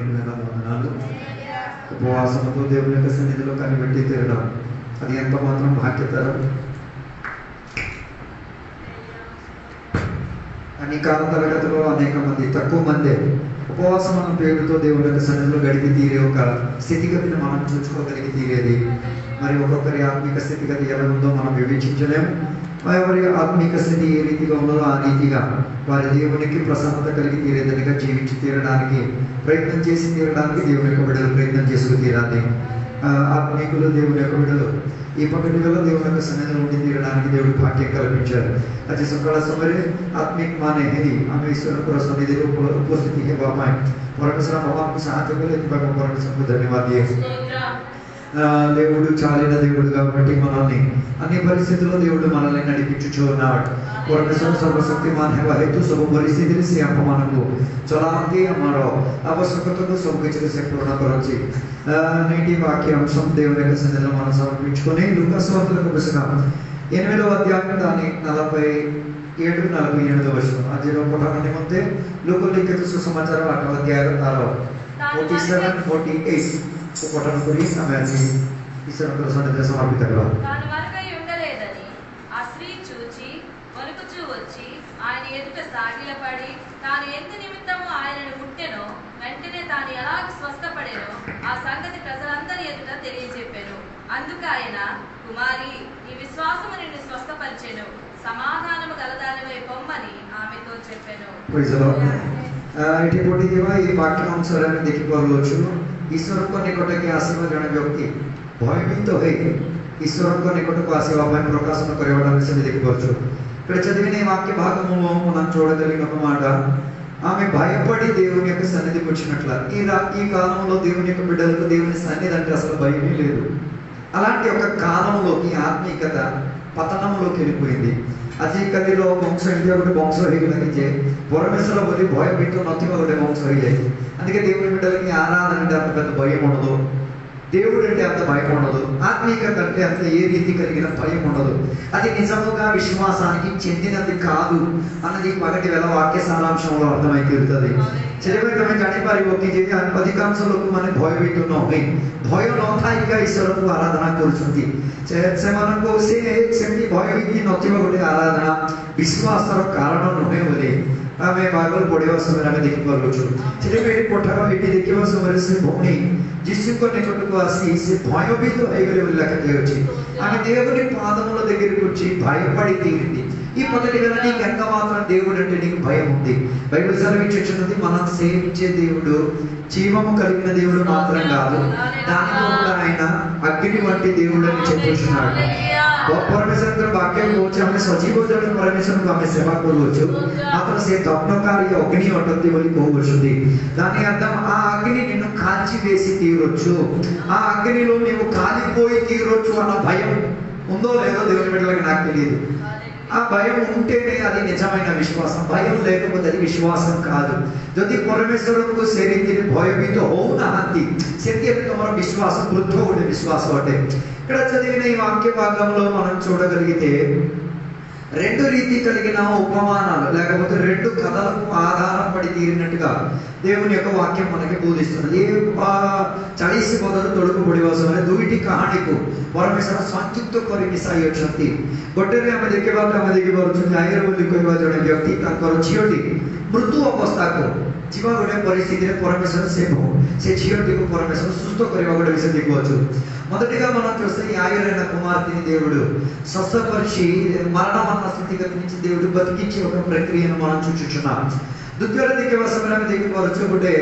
వందనాలు. ఉపవాసంతో దేవుని యొక్క సన్నిధిలో కనిపెట్టి తిరగడం అది ఎంత మాత్రం భాగ్యతరం. అనేక తరగతిలో అనేక మంది, తక్కువ మందే ఉపవాసం అన్న పేరుతో దేవుని యొక్క సన్నిధిలో గడిపి తీరే ఒక స్థితిగతిని మనం చూసుకోగలిగి తీరేది. మరి ఒక్కొక్కరి ఆత్మిక స్థితిగతి ఎలా ఉందో మనం వివేచించలేము. ఎవరి ఆత్మిక స్థితి ఏ రీతిగా ఉన్నదో ఆ రీతిగా వారి దేవునికి ప్రసన్నత కలిగి తీరేదనిగా జీవించి తీరడానికి ప్రయత్నం చేసి తీరడానికి దేవుని యొక్క బిడ్డలు ప్రయత్నం చేసుకు తీరాలి. ఆత్మీకులు దేవుని యొక్క బిడ్డలు ఈ పగటిలో దేవుని యొక్క సన్నిధిలో ఉండి తీరడానికి దేవుడు భాగ్యం కల్పించారు. આજે સકાળ સમયે આત્મિક માને હેરી અમે ઈશ્વર પર સન્નિધિ ઉપસ્થિતિ હેવા પાય પરમેશ્વર ભગવાનకు సహాయం కలే పరమేశ్వరకు ధన్యవాదాలు స్తోత్రం. దేవుడు చాలిన దేవుడు కాబట్టి మనల్ని అన్ని పరిస్థితుల్లో దేవుడు మనల్ని నడిపించుచూ ఉన్నాడు. परमेश्वर सर्वशक्तिमान है हेतु सब परिस्थिति से आपको चलाते हमारा आवश्यकता को सब कुछ से पूर्ण करछि. నేటి వాక్యాంశం దేవుని యొక్క సన్నిధిలో మనం సమర్పించుకొని లూకాసు వార్తలకు పుస్తకం 8వ అధ్యాయం దాని 47-48 వచనం. అదిలో పఠన నిమిత్తే లూకా లిఖిత సుసమాచార 8వ అధ్యాయం 47-48 को पठन करी हमें आज ईश्वर को सन्निधिలో సమర్పిత కరా. తాను మరుగై ఉండలేదని ఆ స్త్రీ చూచి వణుకుచూ వచ్చి ఆయన ఎదుట సాగిలపడి తాను ఎందు నిమిత్తము ఆయనను ముట్టెనో వెంటనే తాను ఎలాగ స్వస్థపడెనో ఆ సంగతి ప్రజలందరి ఎదుట తెలియజెప్పెను. అందుకు ఆయన, కుమారి, నీ విశ్వాసము నిన్ను స్వస్థపరిచెను, సమాధానము గలదానివై పొమ్మని ఆమెతో చెప్పెను. Praise the lord. ଏଠି ପଢିଥିବା এই ବାକ୍ୟ ଅନୁସାରେ ଆମେ ଦେଖିପାରୁଛୁ ଈଶ୍ୱରଙ୍କ ନିକଟକୁ ଆସିବା ଜଣେ ବ୍ୟକ୍ତି ଭୟଭୀତ ହୋଇ ଈଶ୍ୱରଙ୍କ ନିକଟକୁ ଆସିବା ପାଇଁ ପ୍ରକାଶନ କରିବାଟା ଆମେ ସେଠି ଦେଖିପାରୁଛୁ. ఇక్కడ చదివిన ఈ వాక్య భాగము మనం చూడగలిగిన ఒక మాట, ఆమె భయపడి దేవుని యొక్క సన్నిధికి వచ్చినట్ల. ఈ కాలంలో దేవుని యొక్క బిడ్డలకు దేవుని సన్నిధి అంటే అసలు భయమే లేదు. అలాంటి ఒక కాలంలోకి ఆత్మీయత పతనంలోకి వెళ్ళిపోయింది. ଆଜିକାଲିର ବଂଶ ଇଣ୍ଡିଆ ଗୋଟେ ବଂଶ ହେଇଗଲାଣି ଯେ ପରମେଶ୍ୱର ବୋଲି ଭୟଭୀତ ନଥିବା ଗୋଟେ ବଂଶ ହେଇଯାଇଛି. అందుకే దేవుని బిడ్డలకి ఆరాధన అంటే అంత పెద్ద భయం ఉండదు, దేవుడు అంటే అంత భయం ఉండదు, ఆత్మీయత అంటే అంత ఏ రీతి కలిగిన భయం ఉండదు. అది నిజముగా విశ్వాసానికి చెందినది కాదు అన్నది పగటి వేళ వాక్య సారాంశంలో అర్థమై తీరుతుంది. ସେଥିପାଇଁ ତମେ ଜାଣିପାରିବ କି ଯେ ଅଧିକାଂଶ ଲୋକମାନେ ଭୟଭୀତ ନ ହୋଇ ଭୟ ନଥାଇକା ଈଶ୍ୱରକୁ ଆରାଧନା କରୁଛନ୍ତି. ସେମାନଙ୍କୁ ସେମିତି ଭୟଭୀତି ନଥିବା ଗୋଟେ ଆରାଧନା ବିଶ୍ୱାସର କାରଣ ନୁହେଁ ବୋଲି ଆମେ ବାଇବଲ ପଢିବା ସମୟରେ ଆମେ ଦେଖିପାରୁଛୁ. ସେଥିପାଇଁ ଏଠି ପଠାର ଏଠି ଦେଖିବା ସମୟରେ ସେ ଭଉଣୀ ଯୀଶୁଙ୍କ ନିକଟକୁ ଆସି ସେ ଭୟଭୀତ ହେଇଗଲେ ବୋଲି ଲେଖାଯାଇଛି. ఆమె దేవుని పాదముల దగ్గరికి వచ్చి భయపడి తీరింది. ఈ పగటి వేళ నీకు ఎంత మాత్రం దేవుడు అంటే నీకు భయం ఉంది. బైబిల్ సెలవిచ్చుచున్నది మనం సేవించే దేవుడు జీవము కలిగిన దేవుడు మాత్రం కాదు, దానితో కూడా ఆయన అగ్ని వంటి దేవుడు అని చెప్పుచున్నాడు. ପରମେଶ୍ୱରଙ୍କର ବାକ୍ୟ କହୁଛି ଆମେ ସଜୀବ ଜଣେ ପରମେଶ୍ୱରଙ୍କୁ ଆମେ ସେବା କରୁଅଛୁ, ମାତ୍ର ସେ ଦଗ୍ଧକାରୀ ଅଗ୍ନି ଅଟନ୍ତି ବୋଲି କହୁଛନ୍ତି. దాని అర్థం ఆ అగ్ని నిన్ను కాల్చి వేసి తీరొచ్చు, ఆ అగ్నిలో నీవు కాలిపోయి తీరొచ్చు అన్న భయం ఉందో లేదో దేవుని బిడ్డలకు నాకు తెలియదు. ఆ భయం ఉంటేనే అది నిజమైన విశ్వాసం, భయం లేకపోతే అది విశ్వాసం కాదు. ଯଦି ପରମେଶ୍ୱରଙ୍କୁ ସେ ରୀତିରେ ଭୟଭୀତ ହଉନାହାନ୍ତି ସେଠି ତମର ବିଶ୍ୱାସ ବୃଦ୍ଧ ଗୋଟେ ବିଶ୍ୱାସ ଅଟେ. ఇక్కడ చదివిన ఈ వాక్య భాగంలో మనం చూడగలిగితే రెండు రీతి కలిగిన ఉపమానాలు లేకపోతే రెండు కథలకు ఆధారపడి తీరినట్టుగా దేవుని యొక్క వాక్యం మనకి బోధిస్తున్నది. ఏ 40 ପଦର ତଳକୁ ପଢିବା ସମୟରେ ଦୁଇଟି କାହାଣୀକୁ ପରମେଶ୍ୱର ସଂଯୁକ୍ତ କରି ମିଶାଇ ଅଛନ୍ତି. ଗୋଟେରେ ଆମେ ଦେଖିପାରୁଛୁ ଯାହିର ବୋଲି କହିବା ଜଣେ ବ୍ୟକ୍ତି ତାଙ୍କର ଝିଅଟି ମୃତ୍ୟୁ ଅବସ୍ଥାକୁ ଯିବା ଗୋଟେ ପରିସ୍ଥିତିରେ పరమేశ్వర ସେ ଝିଅଟିକୁ పరమేశ్వర ସୁସ୍ଥ କରିବା ଗୋଟେ విషయం ଦେଖୁଅଛୁ. మొదటిగా మనం చూస్తే యాయిరైన కుమార్తెని దేవుడు స్వస్థపరిచి మరణమన్న స్థితిగతి నుంచి దేవుడు బతికించి ఒక ప్రక్రియను మనం చూచుచున్నాం. ଦ୍ୱିତୀୟରେ ଦେଖିବା ସମୟରେ ଆମେ ଦେଖିପାରୁଛୁ ଗୋଟେ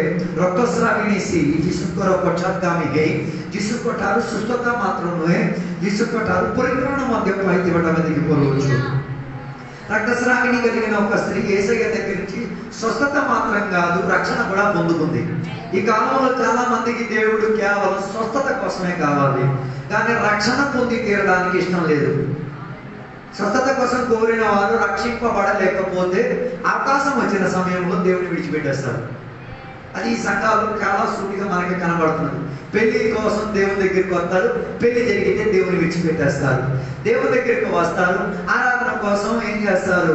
ରକ୍ତସ୍ରାବିଣୀ ସ୍ତ୍ରୀ ଯୀଶୁଙ୍କର ପଶ୍ଚାତଗାମୀ ହେଇ ଯୀଶୁଙ୍କ ଠାରୁ ସୁସ୍ଥତା ମାତ୍ର ନୁହେଁ ଯୀଶୁଙ୍କ ଠାରୁ ପରିତ୍ରାଣ ମଧ୍ୟ ପାଇଥିବାଟା ଆମେ ଦେଖିପାରୁଛୁ. రక్తస్రావిణి కలిగిన ఒక స్త్రీ యేసయ్య దగ్గర నుంచి స్వస్థత మాత్రం కాదు రక్షణ కూడా పొందుకుంది. ఈ కాలంలో చాలా మందికి దేవుడు కేవలం స్వస్థత కోసమే కావాలి, కానీ రక్షణ పొంది తీరడానికి ఇష్టం లేదు. స్వస్థత కోసం కోరిన వారు రక్షింపబడలేకపోతే అవకాశం వచ్చిన సమయంలో దేవుని విడిచిపెట్టేస్తారు. అది ఈ సంఘాలు చాలా సూటిగా మనకి కనబడుతున్నది. పెళ్లి కోసం దేవుని దగ్గరికి వస్తారు, పెళ్లి జరిగితే దేవుని విడిచిపెట్టేస్తారు. దేవుని దగ్గరికి వస్తారు, ఆరాధన కోసం ఏం చేస్తారు,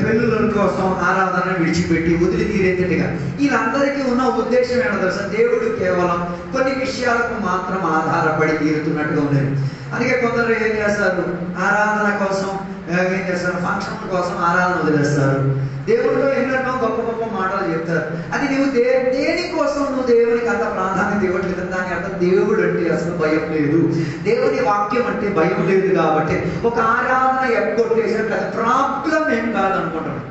పెళ్ళిళ్ళ కోసం ఆరాధన విడిచిపెట్టి వదిలి తీరేటట్టుగా. వీళ్ళందరికీ ఉన్న ఉద్దేశం ఏంటో తెలుసా, దేవుడు కేవలం కొన్ని విషయాలకు మాత్రం ఆధారపడి తీరుతున్నట్టుగా ఉన్నది. అందుకే కొందరు ఏం చేస్తారు, ఆరాధన కోసం ఏం చేస్తారు, ఫంక్షన్ కోసం ఆరాధన వదిలేస్తారు. దేవుడిలో ఎన్నెన్నో గొప్ప గొప్ప మాటలు చెప్తారు. అది నువ్వు దేనికోసం నువ్వు దేవునికి అంత ప్రాధాన్యత ఇవ్వట్లేదు. దాని అర్థం దేవుడు అంటే అసలు భయం లేదు, దేవుని వాక్యం అంటే భయం లేదు. కాబట్టి ఒక ఆరాధన ఎగ్గొట్టేసినట్టు అది ప్రాబ్లం ఏం కాదనుకుంటున్నాను.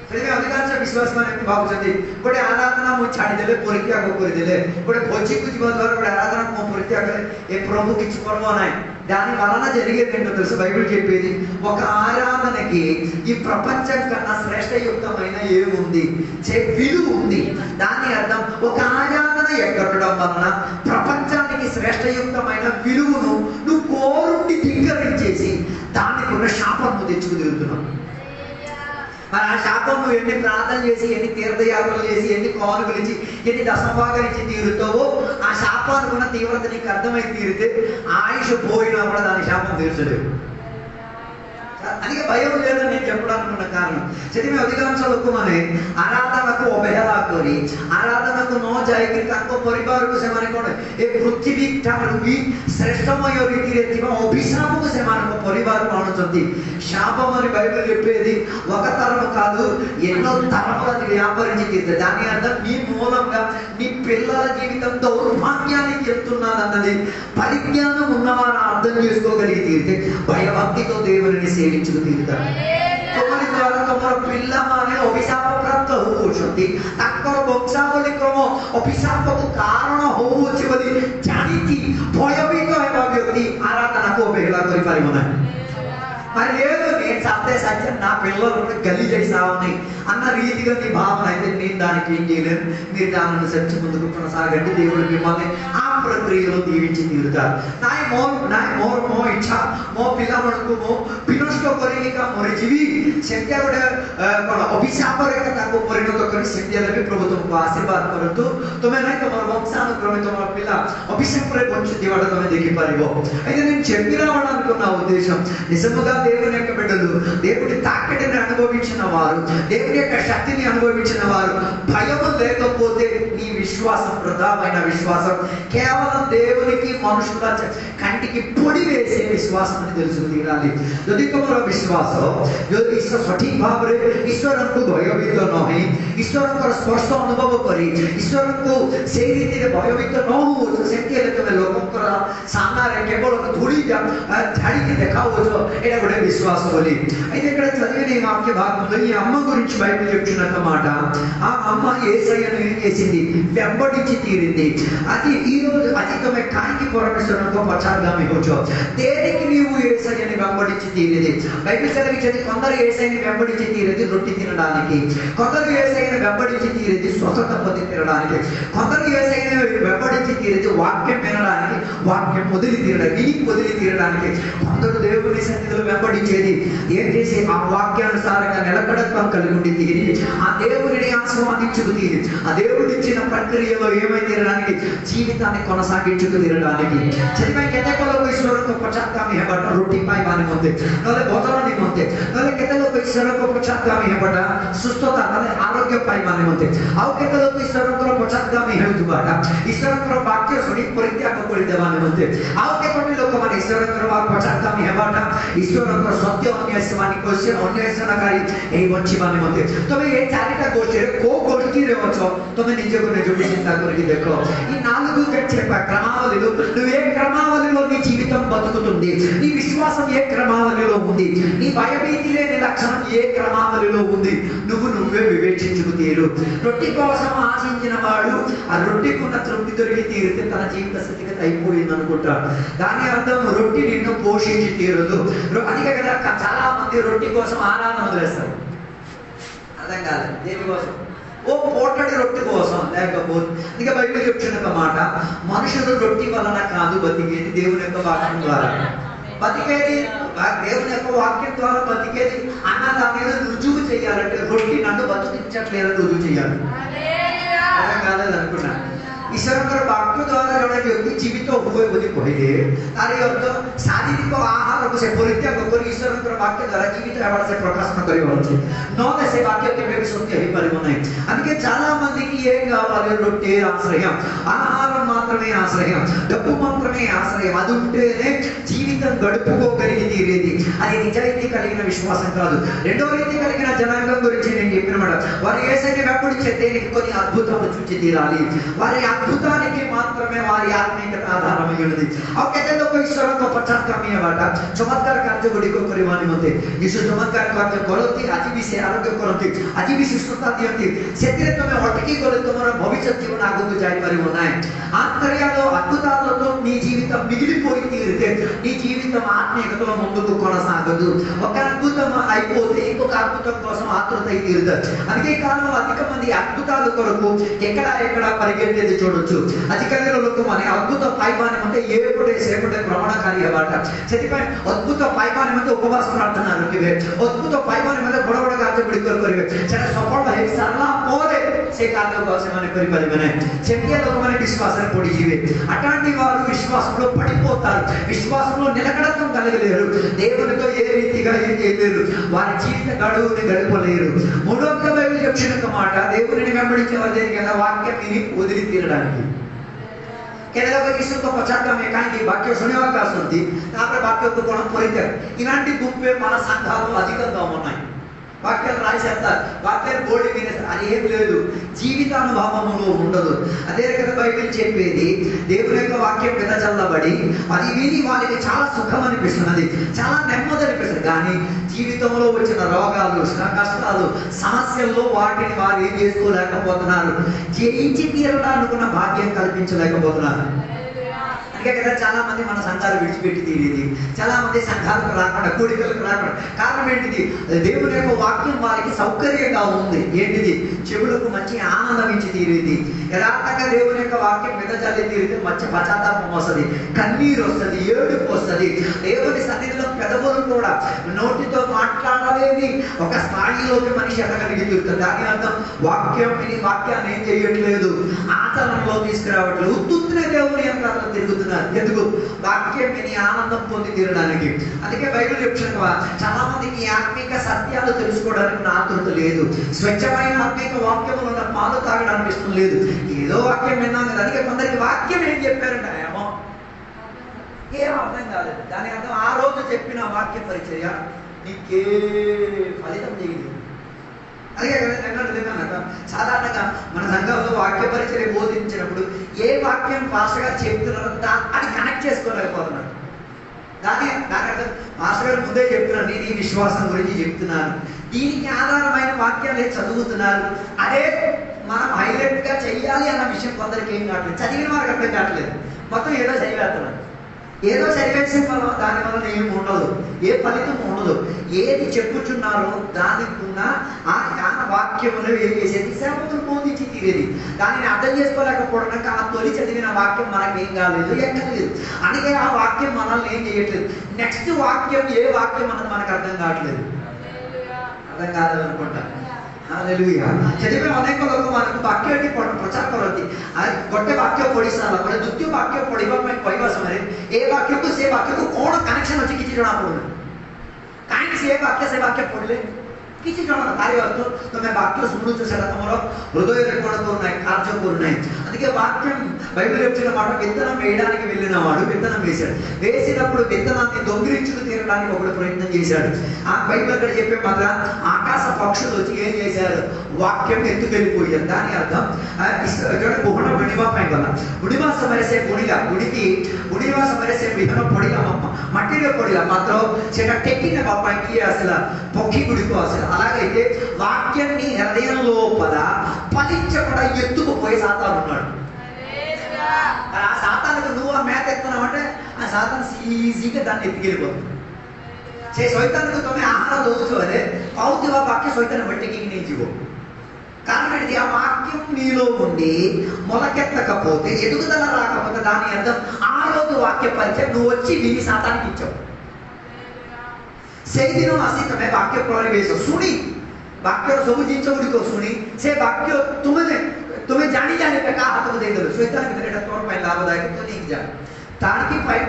अधिकांश विश्वास में भावुଛନ୍ତି ଗୋଟେ आराधना मु छाडी देले परीक्षा को कर देले ଗୋଟେ भोजी कुछ बदर ଗୋଟେ आराधना को परीक्षा करे ए प्रभु किछु करबो नाही దాని వలన జరిగేదేంటో తెలుసు. బైబిల్ చెప్పేది ఒక ఆరాధనకి ఈ ప్రపంచం కన్నా శ్రేష్టయుక్తమైన ఏముంది, విలువ ఉంది. దాని అర్థం ఒక ఆరాధన ఎక్కడడం వలన ప్రపంచానికి శ్రేష్టయుక్తమైన విలువను నువ్వు కోరుండి ధిక్కరించేసి దానికి ఉన్న శాపము తెచ్చుకు తిరుగుతున్నావు. మరి ఆ శాపం నువ్వు ఎన్ని ప్రార్థన చేసి, ఎన్ని తీర్థయాత్రలు చేసి, ఎన్ని కానుకలు ఇచ్చి, ఎన్ని దశభాగాలు ఇచ్చి తీరుతావో ఆ శాపానికి ఉన్న తీవ్రత నీకు అర్థమై తీరితే ఆయుష్ పోయినా కూడా దాని శాపం తీర్చలేదు. అందుకే భయం లేదని నేను చెప్పడానికి ఉన్న కారణం ସେଥିପାଇଁ ଅଧିକାଂଶ ଲୋକମାନେ ଆରାଧନାକୁ ଅବହେଳା କରି ଆରାଧନାକୁ ନ ଯାଇକି ତାଙ୍କ ପରିବାରକୁ ସେମାନେ କ'ଣ ଏ ପୃଥିବୀ ଠାରୁ ବି ଶ୍ରେଷ୍ଠମୟ ରୀତିରେ ଥିବା ଅଭିଶାପକୁ ସେମାନଙ୍କ ପରିବାରକୁ ଆଣୁଛନ୍ତି. శాప మరి బైబిల్ చెప్పేది ఒక తరం కాదు ఎన్నో తరములు అది వ్యాపరించి తీరుతుంది. దాని అర్థం నీ మూలంగా నీ పిల్లల జీవితం దౌర్భాగ్యానికి వెళ్తున్నదన్నది పరిజ్ఞానం ఉన్నవారు అర్థం చేసుకోగలిగి తీరితే భయభక్తితో దేవుని సేవించుకు తీరుతారు. তোমার দ্বারা তোমার পিলাମାନେ অভিশাপ প্রাপ্ত হউଛନ୍ତି, ତାଙ୍କର ବଂଶାବଳୀ କ୍ରମ ଅଭିଶାପକୁ କାରଣ ହଉଅଛି ବୋଲି ଜାଣିକି ଭୟଭୀତ ହେବା ବ୍ୟକ୍ତି ଆରାଧନାକୁ ଅବହେଳା କରିପାରିବ ନାହିଁ. మరి లేదు నేను సత్తే సత్యం నా పిల్లలు కూడా గలీజ్ అయిసావని అన్న రీతిగా నీ భావన అయితే నేను దానికి ఏం చేయలేను. మీరు దాని అనుసరించి ముందుకు కొనసాగండి. దేవుడు మిమ్మల్ని ఆ ప్రక్రియలో దీవించి తీరుతారు. ନାଇଁ ମୋର ମୋ ଇଚ୍ଛା ମୋ ପିଲାମାନଙ୍କୁ ମୁଁ ବିନଷ୍ଟ କରିକି ମରିଯିବି ସେମିତିଆ ଗୋଟେ କ'ଣ ଅଭିଶାପରେ ତାକୁ ପରିଣତ କରି ସେମିତି ହେଲେ ବି ପ୍ରଭୁ ତୁମକୁ ଆଶୀର୍ବାଦ କରନ୍ତୁ. ତୁମେ ନାହିଁ ତୁମର వంశానుక్రమే ତୁମର పిల్ల అభిషేకంలో పొందుతీవాడు తమ ଦେଖିପାରିବ. అయితే నేను చెప్పిన వాడనుకున్న ఉద్దేశం నిజముగా దేవుని యొక్క బిడ్డలు దేవుడి తాకిడిని అనుభవించిన వారు, దేవుని యొక్క శక్తిని అనుభవించిన వారు భయము లేకపోతే నీ విశ్వాసం వృధామైన విశ్వాసం, కేవలం దేవునికి మనుషుల కంటికి పొడి వేసే విశ్వాసం అని తెలుసుకు తీరాలి. ଯଦି ତୁମର ବିଶ୍ୱାସ ଯଦି ଈଶ୍ୱର ସଠିକ ଭାବରେ ଈଶ୍ୱରଙ୍କୁ ଭୟଭୀତ ନ ହୋଇ ଈଶ୍ୱରଙ୍କର ସ୍ପର୍ଶ ଅନୁଭବ କରି ଈଶ୍ୱରଙ୍କୁ ସେଇ ରୀତିରେ ଭୟଭୀତ ନ ହଉଛ, ସେମିତି ହେଲେ ତୁମେ ଲୋକଙ୍କର ସାମ୍ନାରେ କେବଳ ଧୂଳି ଝାଡ଼ିକି ଦେଖାଉଛ ଏଇଟା ଗୋଟେ విశ్వాస ବୋଲି. అయితే ఇక్కడ చదివిన ఈ వాక్య భాగంలో ఈ అమ్మ గురించి బైబిల్ చెప్తున్న మాట, ఆ అమ్మ యేసయ్యను ఏం చేసింది, వెంబడించి తీరింది. అది ఈ రోజు అది తమ కానికి పరమేశ్వరంతో పశ్చాత్తాపం హోచో దేనికి నీవు యేసయ్యని వెంబడించి తీరేది. బైబిల్ చదివించేది కొందరు యేసయ్యని వెంబడించి తీరేది రొట్టి తినడానికి, కొందరు యేసయ్యని వెంబడించి తీరేది స్వస్థత పొంది తినడానికి, కొందరు యేసయ్యని వెంబడించి తీరేది వాక్యం వినడానికి, వాక్యం వదిలి తీరడానికి, విని వదిలి తీరడానికి, కొందరు దేవుని సన్నిధిలో వెంబడించేది ఏం చేసి ఆ వాక్యానుసారంగా నిలకడత్వం కలిగి ఉండి తీరి ఆ దేవుడిని ఆస్వాదించుకు తీరి ఆ దేవుడు ఇచ్చిన ప్రక్రియలో ఏమై తీరడానికి జీవితాన్ని కొనసాగించుకు తీరడానికి. ସେଥିପାଇଁ କେତେ ଲୋକ ଈଶ୍ୱରଙ୍କ ପଶ୍ଚାତ୍ଗାମୀ ହେବାଟା ରୁଟି ପାଇବାନି ମତେ ନହେଲେ ବଦଳ ନିମନ୍ତେ, ନହେଲେ କେତେ ଲୋକ ଈଶ୍ୱରଙ୍କ ପଶ୍ଚାତ୍ଗାମୀ ହେବାଟା ସୁସ୍ଥତା ନହେଲେ ଆରୋଗ୍ୟ ପାଇବାନି ମତେ, ଆଉ କେତେ ଲୋକ ଈଶ୍ୱରଙ୍କର ପଶ୍ଚାତ୍ଗାମୀ ହେଉଥିବାଟା ଈଶ୍ୱରଙ୍କର ବାକ୍ୟ ଶୁଣି ପରିତ୍ୟାଗ କରିଦେବା ନିମନ୍ତେ, ଆଉ କେତୋଟି ଲୋକମାନେ ଈଶ୍ୱରଙ୍କର ପଶ୍ଚାତ୍ଗାମୀ ହେବାଟା ଈଶ୍ୱରଙ୍କର ସତ୍ୟ ଅନ୍ୱେଷଣକାରୀ ଏହି ବଞ୍ଚିବା ନିମନ୍ତେ. ତମେ ଏ ଚାରିଟା ଗୋଷ୍ଠୀରେ କୋଉ ଗୋଷ୍ଠୀରେ ଅଛ ତମେ ନିଜକୁ ନିଜକୁ ଚିନ୍ତା କରିକି ଦେଖ. ఈ నాలుగు క్రమావళిలో నువ్వు ఏ క్రమావళిలో నీ జీవితం బతుకుతుంది, నీ విశ్వాసం ఏ క్రమావళిలో ఉంది, నీ భయభీతి లేని లక్షణం ఏ క్రమావళిలో ఉంది, నువ్వే వివేచించుకు తీరు. రొట్టి కోసం ఆశించిన వాడు ఆ రొట్టికున్న తృప్తి దొరికి తీరితే తన జీవిత స్థితిగతి అయిపోయింది అనుకుంటాడు. దాని అర్థం రొట్టి నిన్ను పోషించి తీరదు. అందుకే కదా చాలా మంది రొట్టి కోసం ఆరాధన వదిలేస్తారు. అర్థం కాదు దేనికోసం, ఓ పోటడి రొట్టి కోసం లేకపోతే. అందుకే బైబిల్ చెప్తున్న మాట, మనుషులు రొట్టి వలన కాదు బతికేది, దేవుని యొక్క వాక్యం ద్వారా బతికేది. దేవుని యొక్క వాక్యం ద్వారా బతికేది అన్న దాని మీద రుజువు చేయాలంటే రొట్టి నన్ను బతికించట్లేదని రుజువు చేయాలి. అర్థం కాలేదు అనుకున్నా. ଈଶ୍ୱରଙ୍କର ବାକ୍ୟ ଦ୍ୱାରା ଜଣେ ବ୍ୟକ୍ତି ଜୀବିତ ହୁଏ ବୋଲି କହିଲେ ତାର ଅର୍ଥ ଶାରୀରିକ ଆହାରକୁ ସେ ପରିତ୍ୟାଗ କରି ଈଶ୍ୱରଙ୍କର ବାକ୍ୟ ଦ୍ୱାରା ଜୀବିତ ହେବାର ସେ ପ୍ରକାଶନ କରିବ ଅଛି ନହେଲେ ସେ ବାକ୍ୟ କେବେ ବି సత్య అయిపోయి ఉన్నాయి అందుకే చాలా మందికి ఏం కావాలి రొట్టె ఆశ్రయం ఆహారం మాత్రమే ఆశ్రయం డబ్బు మాత్రమే ఆశ్రయం అది ఉంటేనే జీవితం గడుపుకోగలిగి తీరేది అది నిజాయితీ కలిగిన విశ్వాసం కాదు రెండో రీతి కలిగిన జనాంగం గురించి నేను చెప్పినమాట వారు యేసుని వెంబడించే దేనికి కొన్ని అద్భుతాలు చూచి తీరాలి వారి అద్భుతానికి మాత్రమే వారి ఆత్మీయత ఆధారమై ఉన్నది ଆଉ କେତେ ଲୋକ ଈଶ୍ୱରଙ୍କ ପଶ୍ଚାତ୍ଗାମୀ ହେବାଟା ଚମତ୍କାର କାର୍ଯ୍ୟ ଗୁଡ଼ିକ କରିବା ନିମନ୍ତେ ଯୀଶୁ ଚମତ୍କାର କାର୍ଯ୍ୟ କରନ୍ତି ଆଜି ବି ସେ ଆରୋଗ୍ୟ କରନ୍ତି ଆଜି ବି ସୁସ୍ଥତା ଦିଅନ୍ତି ସେଥିରେ ତମେ ଅଟକି గଲେ ତମର భవిష్యత్ జీవన ఆగుకు ଯାଇପାରିବ ନାହିଁ ఆంతర్యాలు అద్భుతాలతో నీ జీవితం మిగిలిపోయి తీరితే నీ జీవితం ఆత్మీయతలో ముందుకు కొనసాగదు ఒక అద్భుతం అయిపోతే ఇంకొక అద్భుతం కోసం ఆతృత అయి తీరుతుంది అందుకే ఈ కాలంలో అధిక మంది అద్భుతాల కొరకు ఎక్కడ పరిగెత్తేది చూడొచ్చు ଆଜିକାଲିର ଲୋକମାନେ ଅଦ୍ଭୁତ ପାଇବା ନିମନ୍ତେ ଏପଟେ ସେପଟେ ଭ୍ରମଣକାରୀ ହେବାଟା ସେଥିପାଇଁ ଅଦ୍ଭୁତ ପାଇବା ନିମନ୍ତେ ଉପବାସ ପ୍ରାର୍ଥନା ରଖିବେ ଅଦ୍ଭୁତ ପାଇବା ନିମନ୍ତେ ବଡ଼ ବଡ଼ କାର୍ଯ୍ୟ ଗୁଡ଼ିକ କରିବେ ସେଟା ସଫଳ ହେଇ ସାରିଲା ପରେ ସେ କାର୍ଯ୍ୟକୁ ସେମାନେ କରିପାରିବେ ନାହିଁ ସେମିତିଆ ଲୋକମାନେ విశ్వాసରେ పడిଯିବେ అట్లాంటి వారు విశ్వాసంలో పడిపోతారు విశ్వాసంలో నిలకడత్వం కలగలేరు దేవునితో ఏ రీతిగా ఏం చేయలేరు వారి జీవిత గడువుని గడపలేరు మూడవ బైబిల్ చెప్తున్న మాట దేవుని వెంబడించే వారి దగ్గర వాక్యం విని వదిలి తీరడానికి କେତେ ଲୋକ ଯୀଶୁଙ୍କ ପଶ୍ଚାତ୍ଗାମୀ କାହିଁକି ବାକ୍ୟ ଶୁଣିବାକୁ ଆସନ୍ତି ତାପରେ ବାକ୍ୟକୁ କ'ଣ ପରିତ୍ୟାଗ ఇలాంటి గుంపే మన సంఘాలు అధికంగా ఉన్నాయి వాక్యాలు రాసేస్తారు వాక్యాలు బోర్డు వినేస్తారు అది ఏం లేదు జీవితానుభవంలో ఉండదు అదే కదా బైబిల్ చెప్పేది దేవుని యొక్క వాక్యం మీద చల్లబడి అది విని వారికి చాలా సుఖం అనిపిస్తున్నది చాలా నెమ్మది అనిపిస్తుంది కానీ జీవితంలో వచ్చిన రోగాలు కష్టాలు సమస్యల్లో వాటిని వారు ఏం చేసుకోలేకపోతున్నారు జయించి తీరడానుకున్న భాగ్యం కల్పించలేకపోతున్నారు అందుకే కదా చాలా మంది మన సంఘాలు విడిచిపెట్టి తీరేది చాలా మంది సంఘాలకు రాకుండా కూడికలకు రాకుండా కారణం ఏంటిది దేవుని యొక్క వాక్యం వారికి సౌకర్యంగా ఉంది ఏంటిది చెవులకు మంచి ఆనందం ఇచ్చి తీరేది యథార్థంగా దేవుని యొక్క వాక్యం మీద చల్లి తీరితే మంచి పశ్చాత్తాపం వస్తుంది కన్నీరు వస్తుంది ఏడుపు వస్తుంది దేవుని సన్నిధిలో పెదవులు కూడా నోటితో మాట్లాడలేని ఒక స్థాయిలోకి మనిషి ఎదగలిగి తీరుతుంది దాని అర్థం వాక్యం విని వాక్యాన్ని ఏం చేయట్లేదు ఆచరణలో తీసుకురావట్లేదు ఉత్తునే దేవుని యొక్క తిరుగుతున్నారు ఎందుకు వాక్యం విని ఆనందం పొంది తీరడానికి అందుకే బైబిల్ చెప్తున్నా చాలా మందికి ఆత్మీక సత్యాలు తెలుసుకోవడానికి ఆతృత లేదు స్వచ్ఛమైన ఆత్మీక వాక్యములు ఉన్న పాలు తాగడానికి ఇష్టం లేదు ఏదో వాక్యం విన్నాం కదా అందుకే కొందరికి వాక్యం ఏం చెప్పారంట ఏమో ఏం అర్థం కాలేదు దాని అర్థం ఆ రోజు చెప్పిన వాక్య పరిచర్య నీకే ఫలితం చేయదు అందుకే కదా సాధారణంగా మన సంఘంలో వాక్య పరిచర్య బోధించినప్పుడు ఏ వాక్యం పాస్టర్ గారు చెప్తున్నారో అది కనెక్ట్ చేసుకోలేకపోతున్నాడు దాని అర్థం మాస్టర్ గారు ముందే చెప్తున్నారు నేను ఈ విశ్వాసం గురించి చెప్తున్నాను దీనికి ఆధారమైన వాక్యాలే చదువుతున్నారు అదే మనం హైలైట్ గా చెయ్యాలి అన్న విషయం కొందరికి ఏం కావట్లేదు చదివిన వారికి అర్థం కావట్లేదు మొత్తం ఏదో చదివేస్తున్నారు ఏదో చదివేసిన వల్ల దానివల్ల ఏమి ఉండదు ఏ ఫలితం ఉండదు ఏది చెప్పుచున్నారో దానికి ఉన్న ఆ జ్ఞాన వాక్యములు ఏం చేసేది సేవకులు బోధించి తీరేది దానిని అర్థం చేసుకోలేకపోవడం ఆ తొలి చదివిన వాక్యం మనకి ఏం కాలేదు ఎక్కలేదు అందుకే ఆ వాక్యం మనల్ని ఏం చేయట్లేదు నెక్స్ట్ వాక్యం ఏ వాక్యం అన్నది మనకు అర్థం కావట్లేదు అర్థం కాలేదు అనుకుంటా हालेलुया ସେଥିପାଇଁ ଅନେକ ଲୋକମାନଙ୍କୁ ବାକ୍ୟଟି ପ୍ରଚାର କରନ୍ତି ଗୋଟେ ବାକ୍ୟ ପଢି ସାରିଲା ପରେ ଦ୍ୱିତୀୟ ବାକ୍ୟ ପଢିବା ପାଇଁ କହିବା ସମୟରେ ଏ ବାକ୍ୟକୁ ସେ ବାକ୍ୟକୁ କ'ଣ କନେକ୍ସନ ଅଛି କିଛି ଜଣା ପଡୁନି କାହିଁକି ସେ ବାକ୍ୟ ପଢିଲେ କିଛି ଜଣା ତାରି ଅର୍ଥ ତମେ ବାକ୍ୟ ଶୁଣୁଛ ସେଟା ତମର ହୃଦୟରେ କ'ଣ କରୁନାହିଁ କାର୍ଯ୍ୟ କରୁନାହିଁ అందుకే వాక్యం బైబిల్ చెప్తున్న మాట విత్తనం వేయడానికి వెళ్ళిన వాడు విత్తనం వేశాడు వేసినప్పుడు విత్తనాన్ని దొంగిలించుకు తీరడానికి ఒకడు ప్రయత్నం చేశాడు ఆ బైబిల్ అక్కడ చెప్పే మాత్రం ఆకాశ పక్షులు వచ్చి ఏం చేశారు వాక్యం ఎత్తుకెళ్ళిపోయారు దాని అర్థం ବୁଢ଼ା ବୁଣିବା ପାଇଁ ଗଲା ବୁଣିବା ସମୟରେ ସେ ବୁଣିଲା ବୁଣିବା ସମୟରେ ସେ ବିହନ ପଡ଼ିଲା ମାଟିରେ ପଡ଼ିଲା ମାତ୍ର ସେଟା ଟେକି ନେବା ପାଇଁ କିଏ ଆସିଲା ପକ୍ଷୀ ଗୁଡ଼ିକ ଆସିଲା అలాగైతే వాక్యాన్ని హృదయం లోపల ఫలించకుండా ఎత్తుకుపోయి సాతాను ఉన్నాడు ఆ సాతానుకు నువ్వు ఆ మేత ఎత్తున్నావంటే ఆ సాతాను ఈజీగా దాన్ని ఎత్తుకెళ్ళిపోతుంది ସେ ଶୈତାନକୁ ତମେ ଆହାର ଦଉଛ ହେଲେ ପାଉଥିବା ବାକ୍ୟ ଶୈତାନ ବଟିକି ନେଇଯିବ కారణం ఏంటి ఆ వాక్యం నీలో ఉండి మొలకెత్తకపోతే ఎదుగుదల రాకపోతే దాని అర్థం ఆ రోజు వాక్య పరిచయం నువ్వు వచ్చి విని సాతానికి ఇచ్చావు ସେଇଦିନ ଆସି ତମେ ବାକ୍ୟ ପରିବେଶ ଶୁଣି ବାକ୍ୟର ସବୁ ଜିନିଷ ଗୁଡ଼ିକ ଶୁଣି ସେ ବାକ୍ୟ ତୁମେ ଜାଣି କାହା ହାତକୁ ఆకు దేగలు శ్వేతానికి తినేట తోటపై లాభదాయకంతో నీకు జాలి